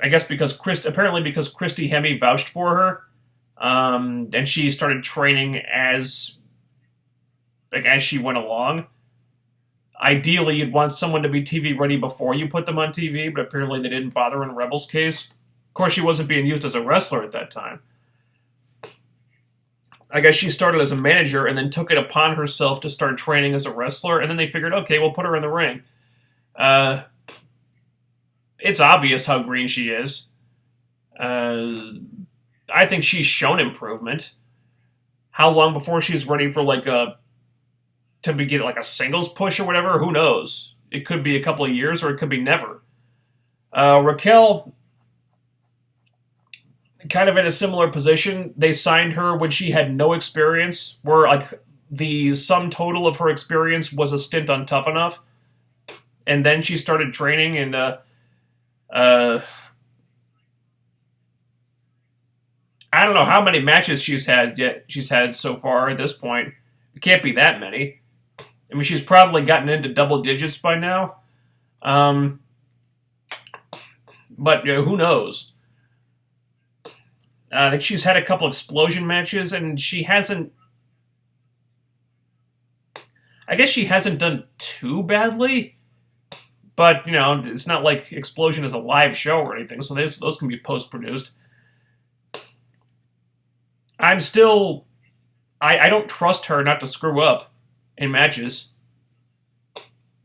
I guess because apparently because Christy Hemme vouched for her, and she started training as she went along. Ideally, you'd want someone to be TV ready before you put them on TV, but apparently they didn't bother in Rebel's case. Of course, she wasn't being used as a wrestler at that time. I guess she started as a manager and then took it upon herself to start training as a wrestler, and then they figured, okay, we'll put her in the ring. It's obvious how green she is. I think she's shown improvement. How long before she's ready for to begin like a singles push or whatever? Who knows? It could be a couple of years or it could be never. Raquel, kind of in a similar position. They signed her when she had no experience, where like the sum total of her experience was a stint on Tough Enough, and then she started training and I don't know how many matches she's had so far at this point. It can't be that many. I mean, she's probably gotten into double digits by now. But who knows? I think she's had a couple explosion matches, and she hasn't. I guess she hasn't done too badly, but it's not like Explosion is a live show or anything, so those can be post-produced. I'm still. I don't trust her not to screw up in matches.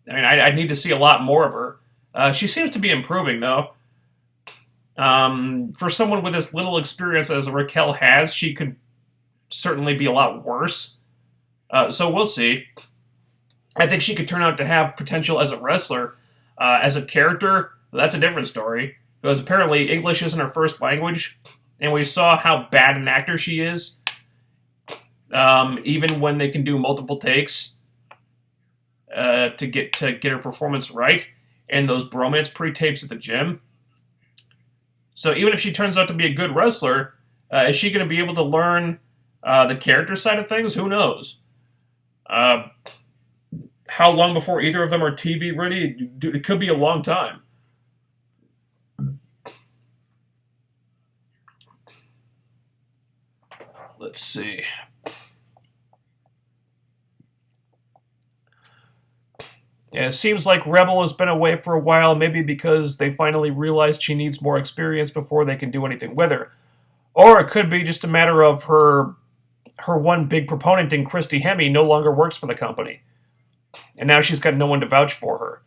I mean, I need to see a lot more of her. She seems to be improving, though. For someone with as little experience as Raquel has, she could certainly be a lot worse. So we'll see. I think she could turn out to have potential as a wrestler. As a character, that's a different story. Because apparently English isn't her first language, and we saw how bad an actor she is. Even when they can do multiple takes to get her performance right, and those bromance pre-tapes at the gym. So even if she turns out to be a good wrestler, is she going to be able to learn the character side of things? Who knows? How long before either of them are TV ready? It could be a long time. Let's see. Yeah, it seems like Rebel has been away for a while, maybe because they finally realized she needs more experience before they can do anything with her. Or it could be just a matter of her one big proponent in Christy Hemme no longer works for the company. And now she's got no one to vouch for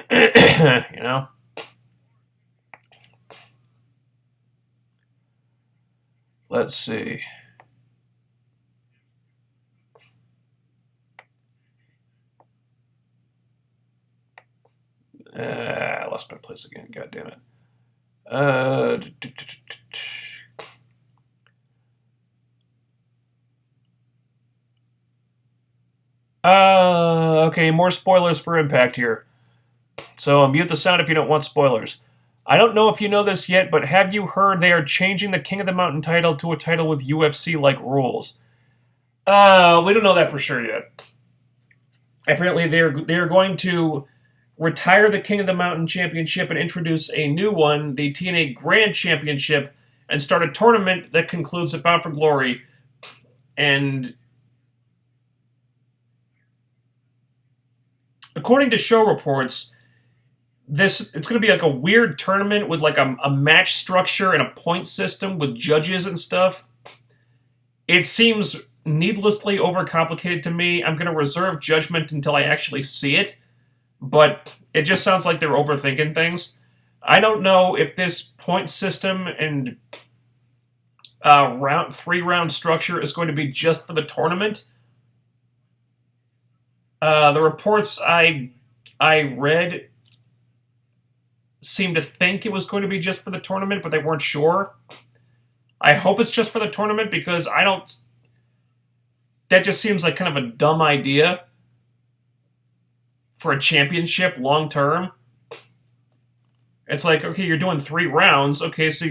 her. Let's see. I lost my place again. God damn it. Okay, more spoilers for Impact here. So mute the sound if you don't want spoilers. I don't know if you know this yet, but have you heard they are changing the King of the Mountain title to a title with UFC-like rules? We don't know that for sure yet. Apparently, they're going to retire the King of the Mountain Championship and introduce a new one, the TNA Grand Championship, and start a tournament that concludes at Bound for Glory. And according to show reports, it's going to be like a weird tournament with like a match structure and a point system with judges and stuff. It seems needlessly overcomplicated to me. I'm going to reserve judgment until I actually see it, but it just sounds like they're overthinking things. I don't know if this point system and three-round structure is going to be just for the tournament. The reports I read seemed to think it was going to be just for the tournament, but they weren't sure. I hope it's just for the tournament because that just seems like kind of a dumb idea for a championship long term. It's like, okay, you're doing 3 rounds. Okay, so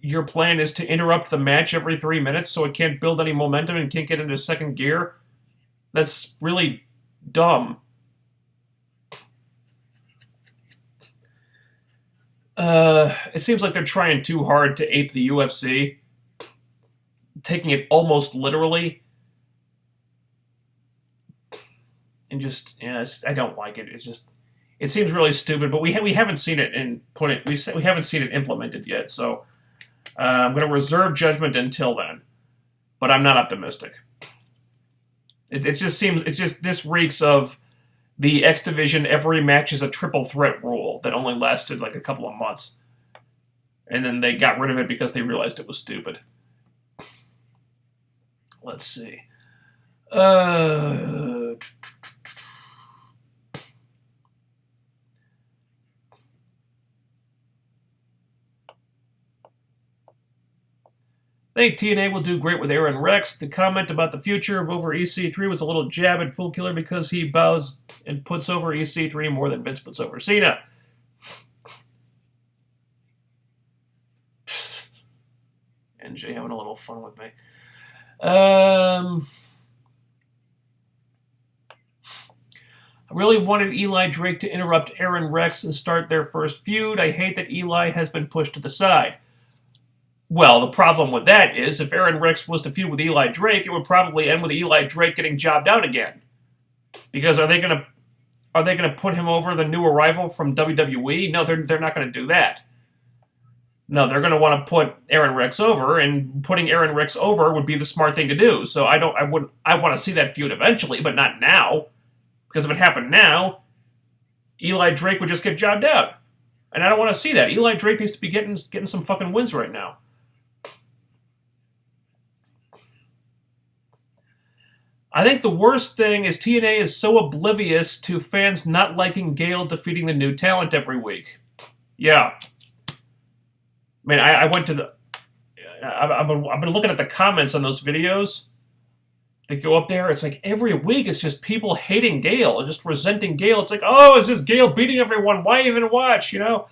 your plan is to interrupt the match every 3 minutes so it can't build any momentum and can't get into second gear. That's really dumb. It seems like they're trying too hard to ape the UFC, taking it almost literally, and just I don't like it. It seems really stupid. But we haven't seen it we haven't seen it implemented yet. So I'm going to reserve judgment until then. But I'm not optimistic. This reeks of the X Division every match is a triple threat rule that only lasted like a couple of months. And then they got rid of it because they realized it was stupid. Let's see. I think TNA will do great with Aron Rex. The comment about the future of over EC3 was a little jab at Fool Killer because he bows and puts over EC3 more than Vince puts over Cena. NJ having a little fun with me. I really wanted Eli Drake to interrupt Aron Rex and start their first feud. I hate that Eli has been pushed to the side. Well, the problem with that is if Aron Rex was to feud with Eli Drake, it would probably end with Eli Drake getting jobbed out again. Because are they gonna put him over the new arrival from WWE? No, they're not going to do that. No, they're going to want to put Aron Rex over, and putting Aron Rex over would be the smart thing to do. So I want to see that feud eventually, but not now. Because if it happened now, Eli Drake would just get jobbed out. And I don't want to see that. Eli Drake needs to be getting some fucking wins right now. I think the worst thing is TNA is so oblivious to fans not liking Gale defeating the new talent every week. Yeah. I mean, I went to the... I've been looking at the comments on those videos. They go up there, it's like every week it's just people hating Gale, just resenting Gale. It's like, oh, is this Gale beating everyone? Why even watch, you know?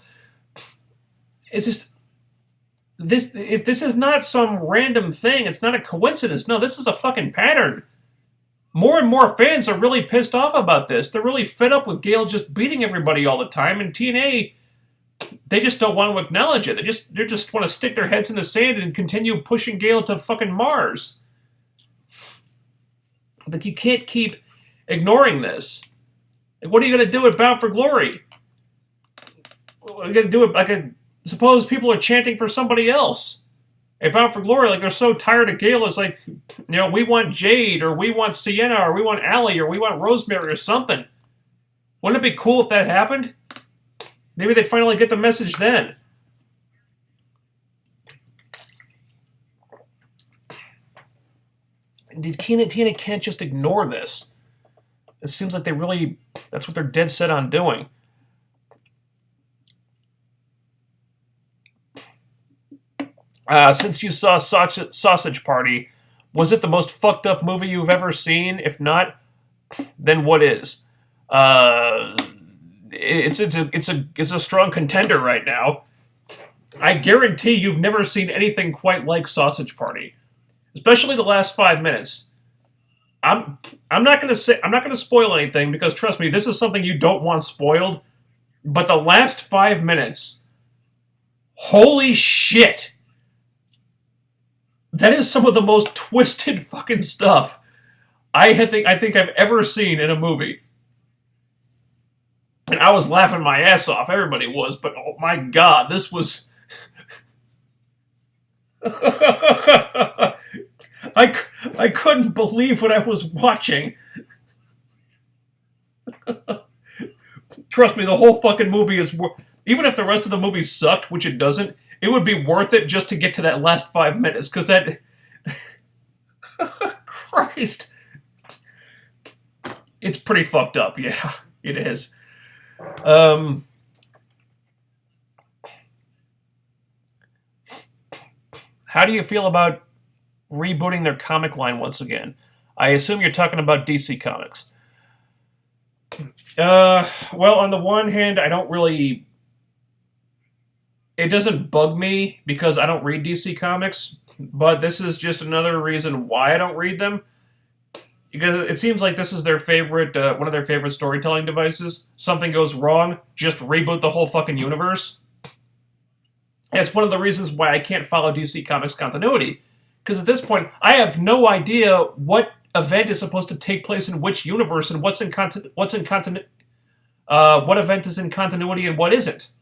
It's just... This is not some random thing. It's not a coincidence. No, this is a fucking pattern. More and more fans are really pissed off about this. They're really fed up with Gale just beating everybody all the time, and TNA, they just don't want to acknowledge it. They just want to stick their heads in the sand and continue pushing Gale to fucking Mars. Like, you can't keep ignoring this. Like, what are you going to do at Bound for Glory? What are you going to do it? Suppose people are chanting for somebody else. At Bound for Glory, like, they're so tired of Gale, it's like, you know, we want Jade, or we want Sienna, or we want Allie, or we want Rosemary, or something. Wouldn't it be cool if that happened? Maybe they'd finally get the message then. TNA can't just ignore this. It seems like that's what they're dead set on doing. Since you saw Sausage Party, was it the most fucked up movie you've ever seen? If not, then what is? It's a strong contender right now. I guarantee you've never seen anything quite like Sausage Party, especially the last 5 minutes. I'm not gonna spoil anything because trust me, this is something you don't want spoiled. But the last 5 minutes, holy shit! That is some of the most twisted fucking stuff I think I've ever seen in a movie. And I was laughing my ass off. Everybody was, but oh my god, this was. I couldn't believe what I was watching. Trust me, the whole fucking movie is. Even if the rest of the movie sucked, which it doesn't, it would be worth it just to get to that last 5 minutes, because that... Christ. It's pretty fucked up, yeah. It is. How do you feel about rebooting their comic line once again? I assume you're talking about DC Comics. Well, on the one hand, I don't really... It doesn't bug me because I don't read DC Comics, but this is just another reason why I don't read them. Because it seems like this is their favorite, one of their favorite storytelling devices. Something goes wrong, just reboot the whole fucking universe. And it's one of the reasons why I can't follow DC Comics continuity. Because at this point, I have no idea what event is supposed to take place in which universe and what event is in continuity and what isn't.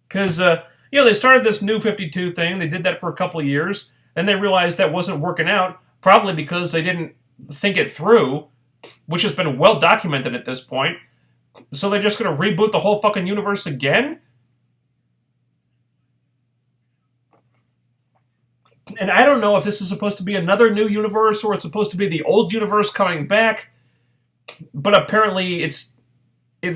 Because, they started this New 52 thing. They did that for a couple of years. Then they realized that wasn't working out, probably because they didn't think it through, which has been well documented at this point. So they're just going to reboot the whole fucking universe again? And I don't know if this is supposed to be another new universe or it's supposed to be the old universe coming back. But apparently it's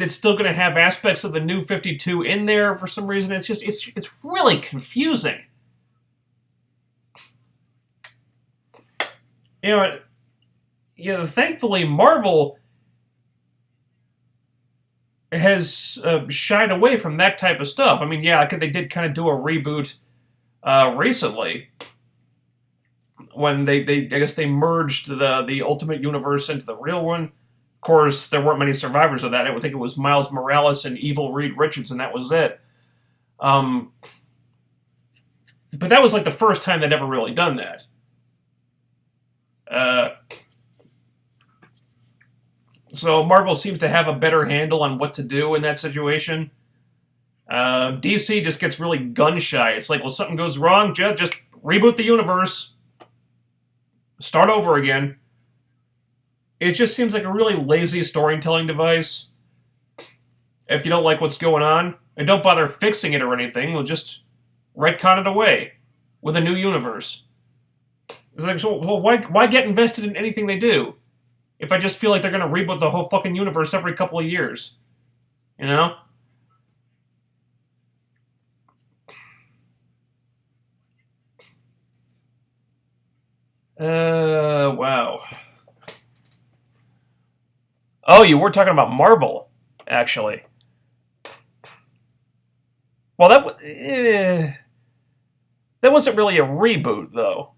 still going to have aspects of the New 52 in there for some reason. It's really confusing. Thankfully Marvel has shied away from that type of stuff. I mean, they did kind of do a reboot recently when I guess they merged the Ultimate Universe into the real one. Of course, there weren't many survivors of that. I would think it was Miles Morales and Evil Reed Richards, and that was it. But that was like the first time they'd ever really done that. So Marvel seems to have a better handle on what to do in that situation. DC just gets really gun-shy. It's like, well, something goes wrong, just reboot the universe. Start over again. It just seems like a really lazy storytelling device. If you don't like what's going on, and don't bother fixing it or anything, we'll just retcon it away with a new universe. It's like, so, well, why get invested in anything they do if I just feel like they're going to reboot the whole fucking universe every couple of years? You know? Wow. Oh, you were talking about Marvel, actually. Well, that wasn't really a reboot, though.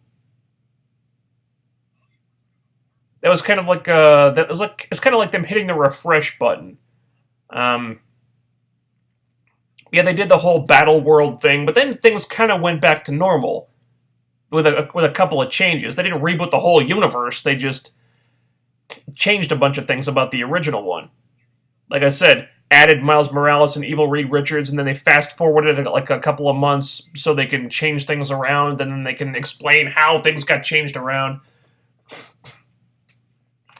That was kind of like it's kind of like them hitting the refresh button. They did the whole Battle World thing, but then things kind of went back to normal with a couple of changes. They didn't reboot the whole universe. They just changed a bunch of things about the original one. Like I said, added Miles Morales and Evil Reed Richards, and then they fast-forwarded it like a couple of months so they can change things around, and then they can explain how things got changed around.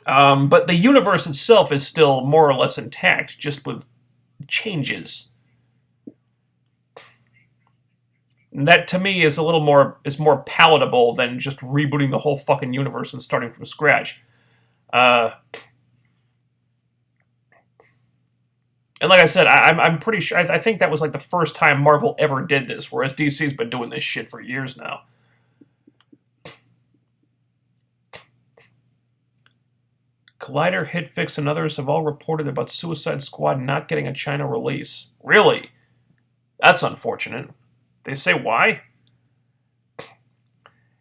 But the universe itself is still more or less intact, just with changes. And that to me is a little more palatable than just rebooting the whole fucking universe and starting from scratch. Uh, and like I said, I'm pretty sure. I think that was like the first time Marvel ever did this, whereas DC's been doing this shit for years now. Collider, Hitfix, and others have all reported about Suicide Squad not getting a China release. Really? That's unfortunate. They say why?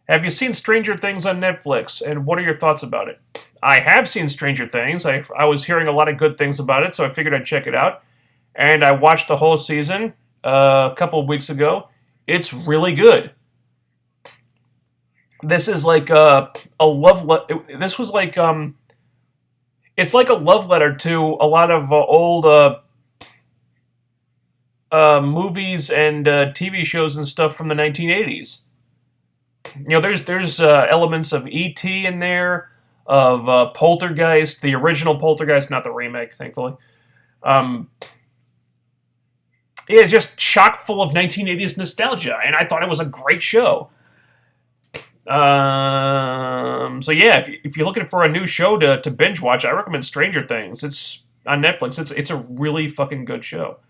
Have you seen Stranger Things on Netflix, and what are your thoughts about it? I have seen Stranger Things. I was hearing a lot of good things about it, so I figured I'd check it out. And I watched the whole season a couple of weeks ago. It's really good. This is like a love. This was like it's like a love letter to a lot of old movies and TV shows and stuff from the 1980s. You know, there's elements of E.T. in there, of Poltergeist, the original Poltergeist, not the remake, thankfully. It's just chock full of 1980s nostalgia, and I thought it was a great show. So yeah, if you're looking for a new show to binge watch, I recommend Stranger Things. It's on Netflix. It's a really fucking good show.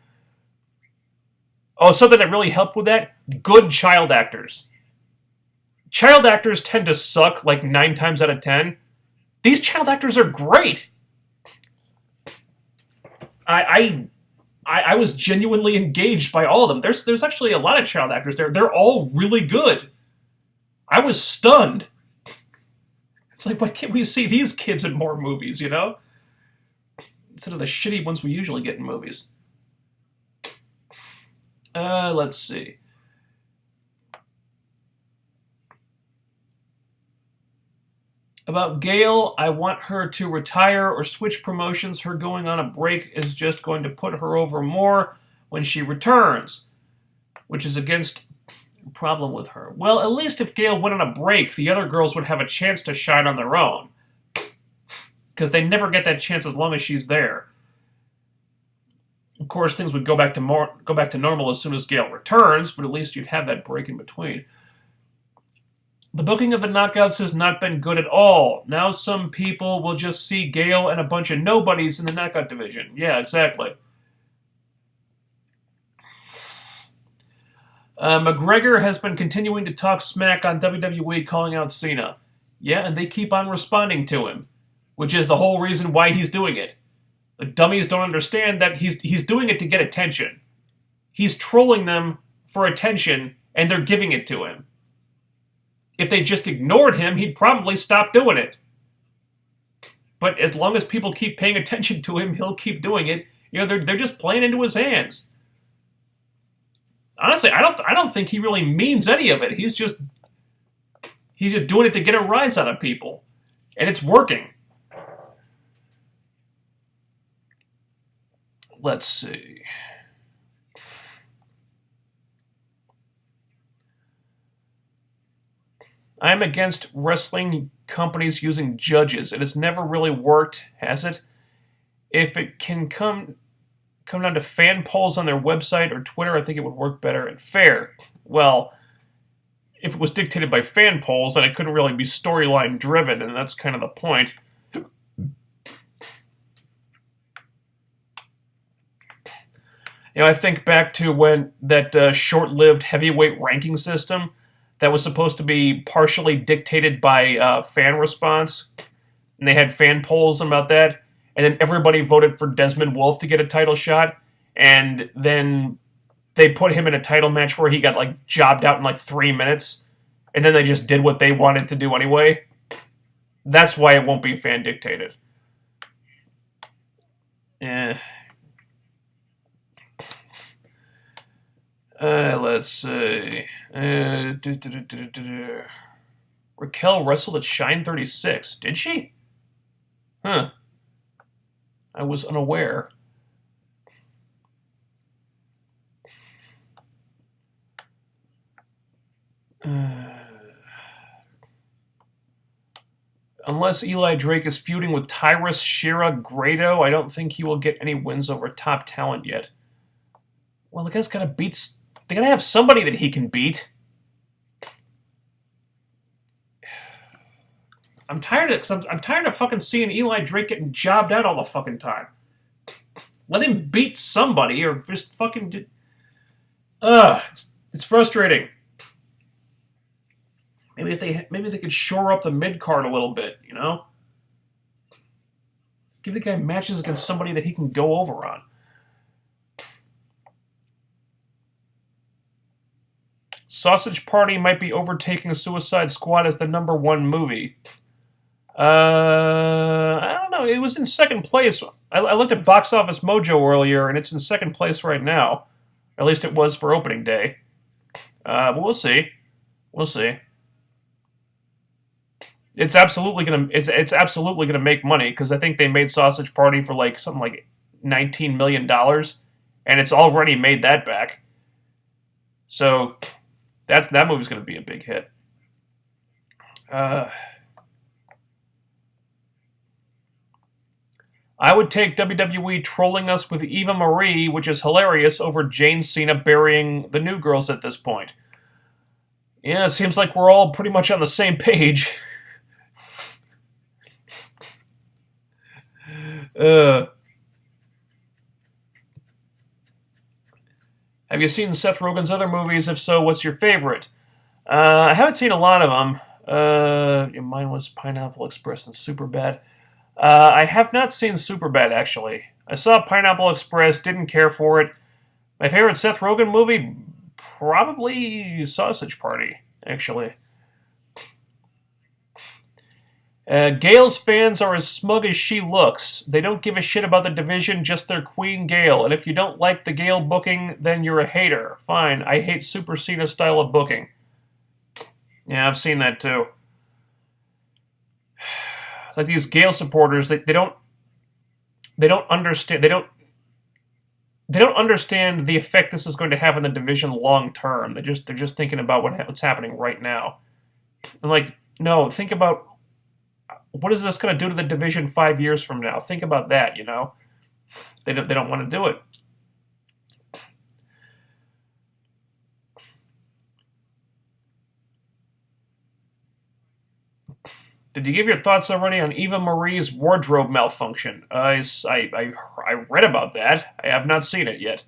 Oh, something that really helped with that? Good child actors. Child actors tend to suck like 9 times out of 10. These child actors are great. I was genuinely engaged by all of them. There's actually a lot of child actors there. They're all really good. I was stunned. It's like, why can't we see these kids in more movies, you know? Instead of the shitty ones we usually get in movies. Let's see. About Gail, I want her to retire or switch promotions. Her going on a break is just going to put her over more when she returns, which is against a problem with her. Well, at least if Gail went on a break, the other girls would have a chance to shine on their own, because they never get that chance as long as she's there. Of course, things would go back to normal as soon as Gail returns, but at least you'd have that break in between. The booking of the Knockouts has not been good at all. Now some people will just see Gail and a bunch of nobodies in the Knockout division. Yeah, exactly. McGregor has been continuing to talk smack on WWE, calling out Cena. Yeah, and they keep on responding to him, which is the whole reason why he's doing it. The dummies don't understand that he's doing it to get attention. He's trolling them for attention, and they're giving it to him. If they just ignored him, he'd probably stop doing it. But as long as people keep paying attention to him, he'll keep doing it. You know, they're just playing into his hands. Honestly, I don't think he really means any of it. He's just doing it to get a rise out of people, and it's working. Let's see. I'm against wrestling companies using judges. It has never really worked, has it? If it can come down to fan polls on their website or Twitter, I think it would work better and fair. Well, if it was dictated by fan polls, then it couldn't really be storyline driven, and that's kind of the point. You know, I think back to when that short-lived heavyweight ranking system that was supposed to be partially dictated by fan response, and they had fan polls about that, and then everybody voted for Desmond Wolfe to get a title shot, and then they put him in a title match where he got, like, jobbed out in, like, 3 minutes, and then they just did what they wanted to do anyway. That's why it won't be fan-dictated. Let's see. Raquel wrestled at Shine 36. Did she? Huh. I was unaware. Unless Eli Drake is feuding with Tyrus, Shira, Grado, I don't think he will get any wins over top talent yet. Well, the guy's got to beat They gotta have somebody that he can beat. I'm tired of I'm tired of fucking seeing Eli Drake getting jobbed out all the fucking time. Let him beat somebody or just fucking. It's frustrating. Maybe they could shore up the mid card a little bit, you know. Give the guy matches against somebody that he can go over on. Sausage Party might be overtaking Suicide Squad as the #1 movie. I don't know. It was in second place. I looked at Box Office Mojo earlier, and it's in second place right now. At least it was for opening day. But we'll see. We'll see. It's absolutely gonna make money because I think they made Sausage Party for like something like $19 million, and it's already made that back. So that movie's gonna be a big hit. I would take WWE trolling us with Eva Marie, which is hilarious, over Jane Cena burying the New Girls at this point. Yeah, it seems like we're all pretty much on the same page. Have you seen Seth Rogen's other movies? If so, what's your favorite? I haven't seen a lot of them. Mine was Pineapple Express and Superbad. I have not seen Superbad, actually. I saw Pineapple Express, didn't care for it. My favorite Seth Rogen movie? Probably Sausage Party, actually. Gale's fans are as smug as she looks. They don't give a shit about the division, just their queen Gale. And if you don't like the Gale booking, then you're a hater. Fine, I hate Super Cena style of booking. Yeah, I've seen that too. It's like these Gale supporters, they don't understand the effect this is going to have on the division long term. They're just thinking about what's happening right now. And like, no, think about what is this going to do to the division 5 years from now? Think about that, you know? They don't want to do it. Did you give your thoughts already on Eva Marie's wardrobe malfunction? I read about that. I have not seen it yet.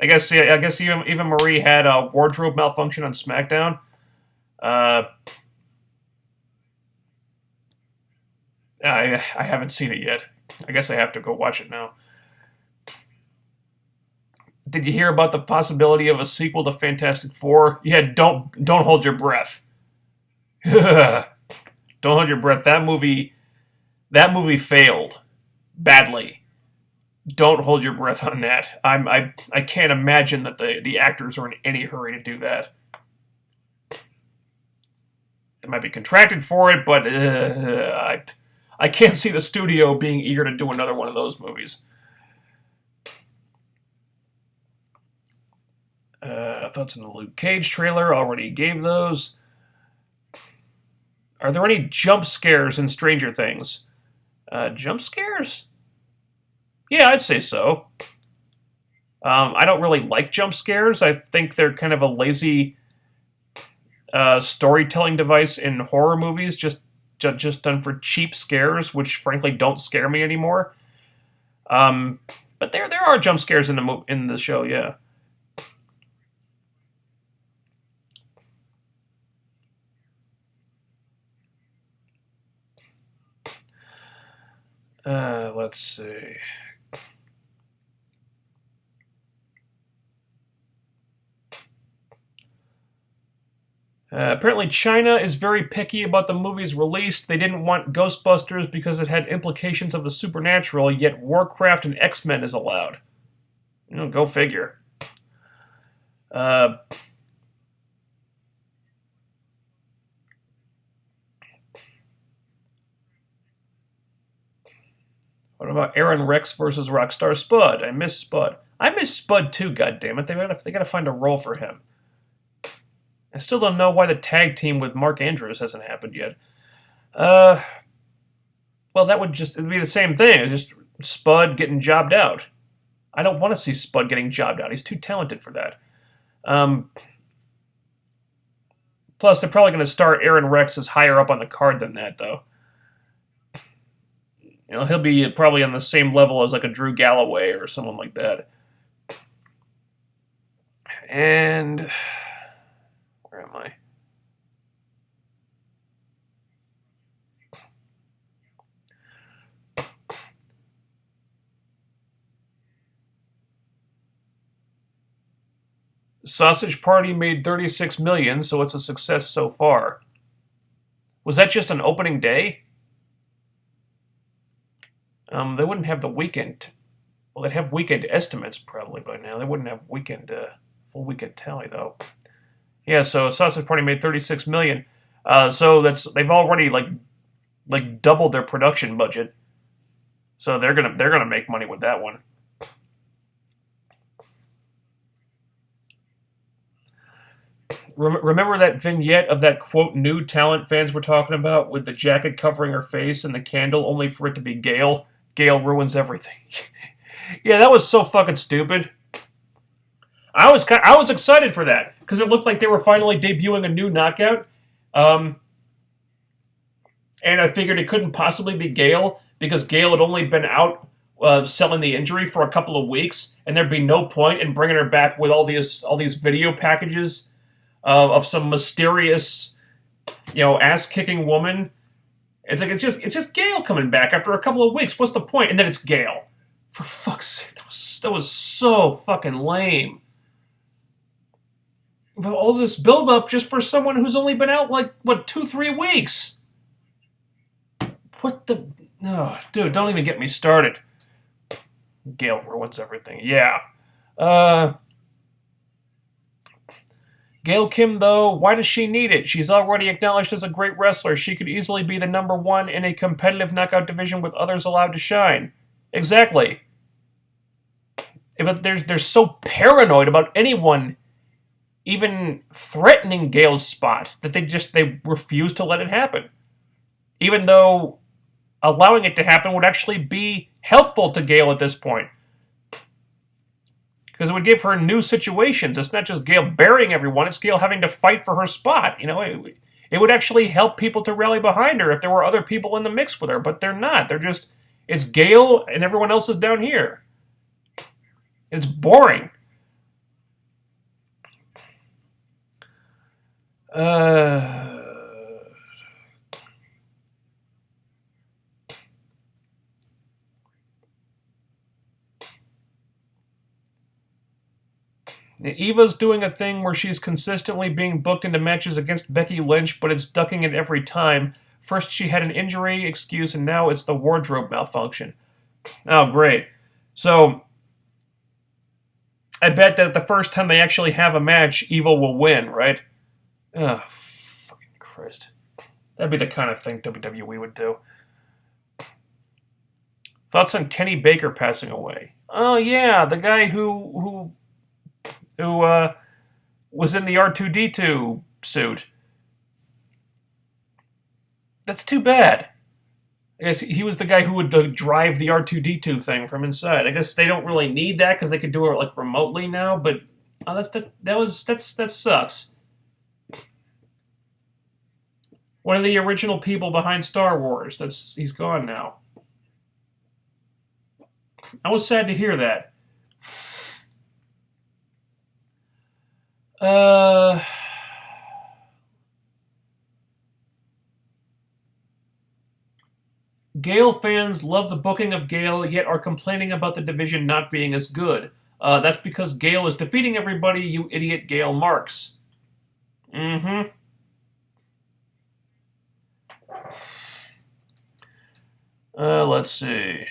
I guess Eva Marie had a wardrobe malfunction on SmackDown. I haven't seen it yet. I guess I have to go watch it now. Did you hear about the possibility of a sequel to Fantastic Four? Yeah, don't hold your breath. Don't hold your breath. That movie failed badly. Don't hold your breath on that. I can't imagine that the actors are in any hurry to do that. They might be contracted for it, but I can't see the studio being eager to do another one of those movies. Thoughts on the Luke Cage trailer? Already gave those. Are there any jump scares in Stranger Things? Jump scares? Yeah, I'd say so. I don't really like jump scares. I think they're kind of a lazy storytelling device in horror movies, just done for cheap scares, which frankly don't scare me anymore. But there are jump scares in the show, yeah. Let's see. Apparently China is very picky about the movies released. They didn't want Ghostbusters because it had implications of the supernatural, yet Warcraft and X-Men is allowed. You know, go figure. What about Aron Rex versus Rockstar Spud? I miss Spud. I miss Spud too, goddammit. They gotta find a role for him. I still don't know why the tag team with Mark Andrews hasn't happened yet. Well, it'd be the same thing. It's just Spud getting jobbed out. I don't want to see Spud getting jobbed out. He's too talented for that. Um, Plus, they're probably going to start Aaron Rex as higher up on the card than that, though. He'll be probably on the same level as like a Drew Galloway or someone like that. And where am I? Sausage Party made 36 million, so it's a success so far. Was that just an opening day? They wouldn't have the weekend. Well, they'd have weekend estimates probably by now. They wouldn't have weekend full weekend tally though. Yeah, so Sausage Party made 36 million. So they've already like doubled their production budget. So they're gonna make money with that one. Remember that vignette of that quote new talent fans were talking about with the jacket covering her face and the candle only for it to be Gail? Gail ruins everything. Yeah, that was so fucking stupid. I was excited for that because it looked like they were finally debuting a new knockout. And I figured it couldn't possibly be Gail because Gail had only been out selling the injury for a couple of weeks, and there'd be no point in bringing her back with all these video packages of some mysterious, ass kicking woman. It's like it's just Gail coming back after a couple of weeks. What's the point? And then it's Gail. For fuck's sake, that was so fucking lame. But all this build up just for someone who's only been out 2-3 weeks. What the? Oh, dude, don't even get me started. Gail ruins everything. Yeah. Gail Kim, though, why does she need it? She's already acknowledged as a great wrestler. She could easily be the number one in a competitive knockout division with others allowed to shine. Exactly. But they're so paranoid about anyone even threatening Gail's spot that they refuse to let it happen. Even though allowing it to happen would actually be helpful to Gail at this point. Because it would give her new situations. It's not just Gail burying everyone, it's Gail having to fight for her spot. It would actually help people to rally behind her if there were other people in the mix with her, but they're not. It's Gail and everyone else is down here. It's boring. Eva's doing a thing where she's consistently being booked into matches against Becky Lynch, but it's ducking it every time. First she had an injury excuse, and now it's the wardrobe malfunction. Oh, great. So, I bet that the first time they actually have a match, Eva will win, right? Oh, fucking Christ. That'd be the kind of thing WWE would do. Thoughts on Kenny Baker passing away? Oh, yeah, the guy who was in the R2-D2 suit. That's too bad. I guess he was the guy who would drive the R2-D2 thing from inside. I guess they don't really need that because they could do it remotely now. But that sucks. One of the original people behind Star Wars. He's gone now. I was sad to hear that. Gale fans love the booking of Gale, yet are complaining about the division not being as good. That's because Gale is defeating everybody, you idiot Gale Marks. Mm-hmm. Let's see.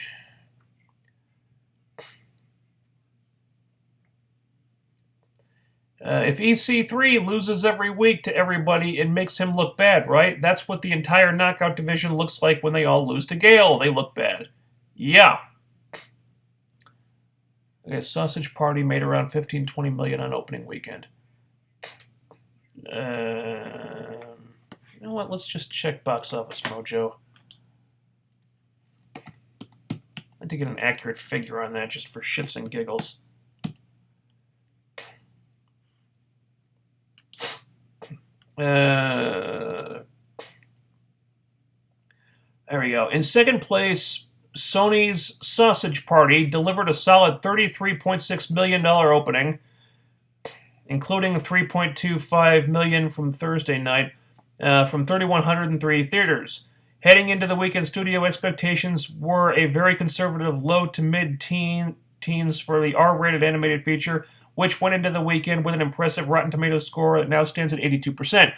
If EC3 loses every week to everybody, it makes him look bad, right? That's what the entire knockout division looks like when they all lose to Gale. They look bad. Yeah. Okay, Sausage Party made around 15-20 million on opening weekend. You know what? Let's just check Box Office Mojo. I had to get an accurate figure on that just for shits and giggles. There we go. In second place, Sony's Sausage Party delivered a solid $33.6 million opening, including $3.25 million from Thursday night, from 3,103 theaters. Heading into the weekend, studio expectations were a very conservative low to mid-teens for the R-rated animated feature, which went into the weekend with an impressive Rotten Tomatoes score that now stands at 82%.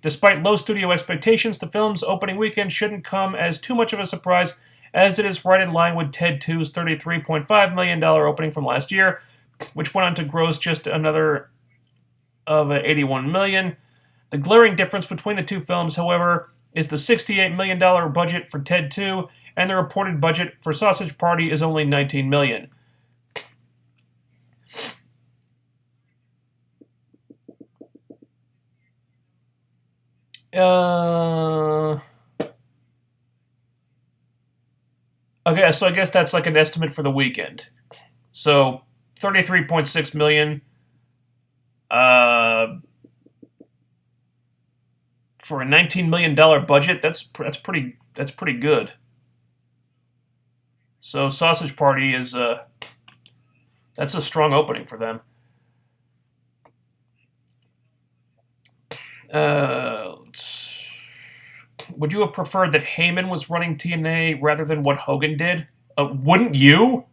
Despite low studio expectations, the film's opening weekend shouldn't come as too much of a surprise, as it is right in line with Ted 2's $33.5 million opening from last year, which went on to gross just another of $81 million. The glaring difference between the two films, however, is the $68 million budget for Ted 2, and the reported budget for Sausage Party is only $19 million. Okay, so I guess that's like an estimate for the weekend. So, $33.6 million. For a $19 million budget, that's pretty good. So Sausage Party is that's a strong opening for them. Would you have preferred that Heyman was running TNA rather than what Hogan did? Wouldn't you?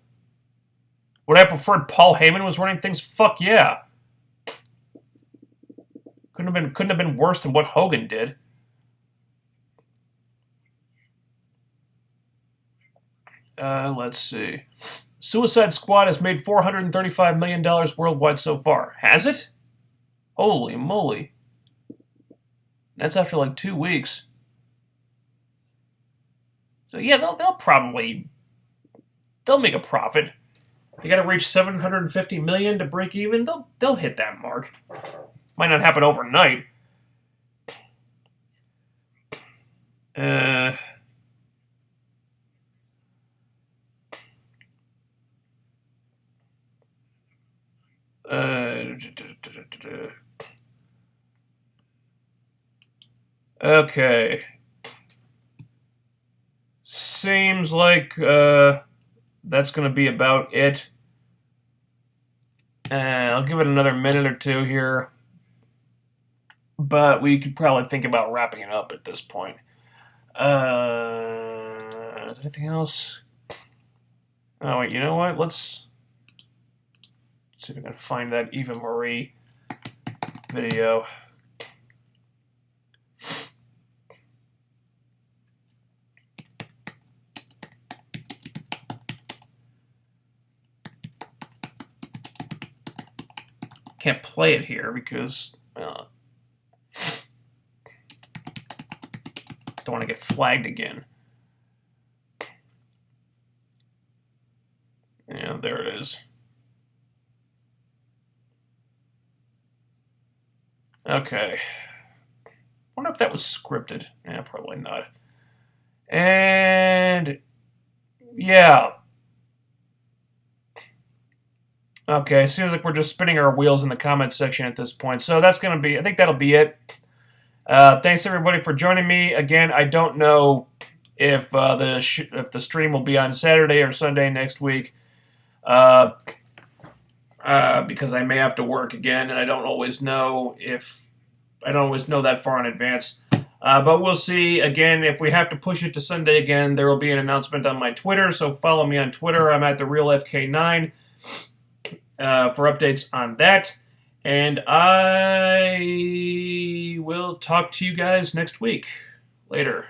Would I have preferred Paul Heyman was running things? Fuck yeah. Couldn't have been worse than what Hogan did. Let's see. Suicide Squad has made $435 million worldwide so far. Has it? Holy moly. That's after like 2 weeks. So yeah, they'll make a profit. They got to reach $750 million to break even. They'll hit that mark. Might not happen overnight. Okay. Seems like that's going to be about it. I'll give it another minute or two here. But we could probably think about wrapping it up at this point. Anything else? Oh, wait, you know what? Let's see if I can find that Eva Marie video. Can't play it here because don't want to get flagged again. Yeah, there it is. Okay. Wonder if that was scripted. Yeah, probably not. And yeah. Okay, seems like we're just spinning our wheels in the comments section at this point. So that's going to be, I think that'll be it. Thanks everybody for joining me. Again, I don't know if the stream will be on Saturday or Sunday next week. Because I may have to work again, and I don't always know that far in advance. But we'll see. Again, if we have to push it to Sunday again, there will be an announcement on my Twitter. So follow me on Twitter. I'm at TheRealFK9 for updates on that. And I will talk to you guys next week. Later.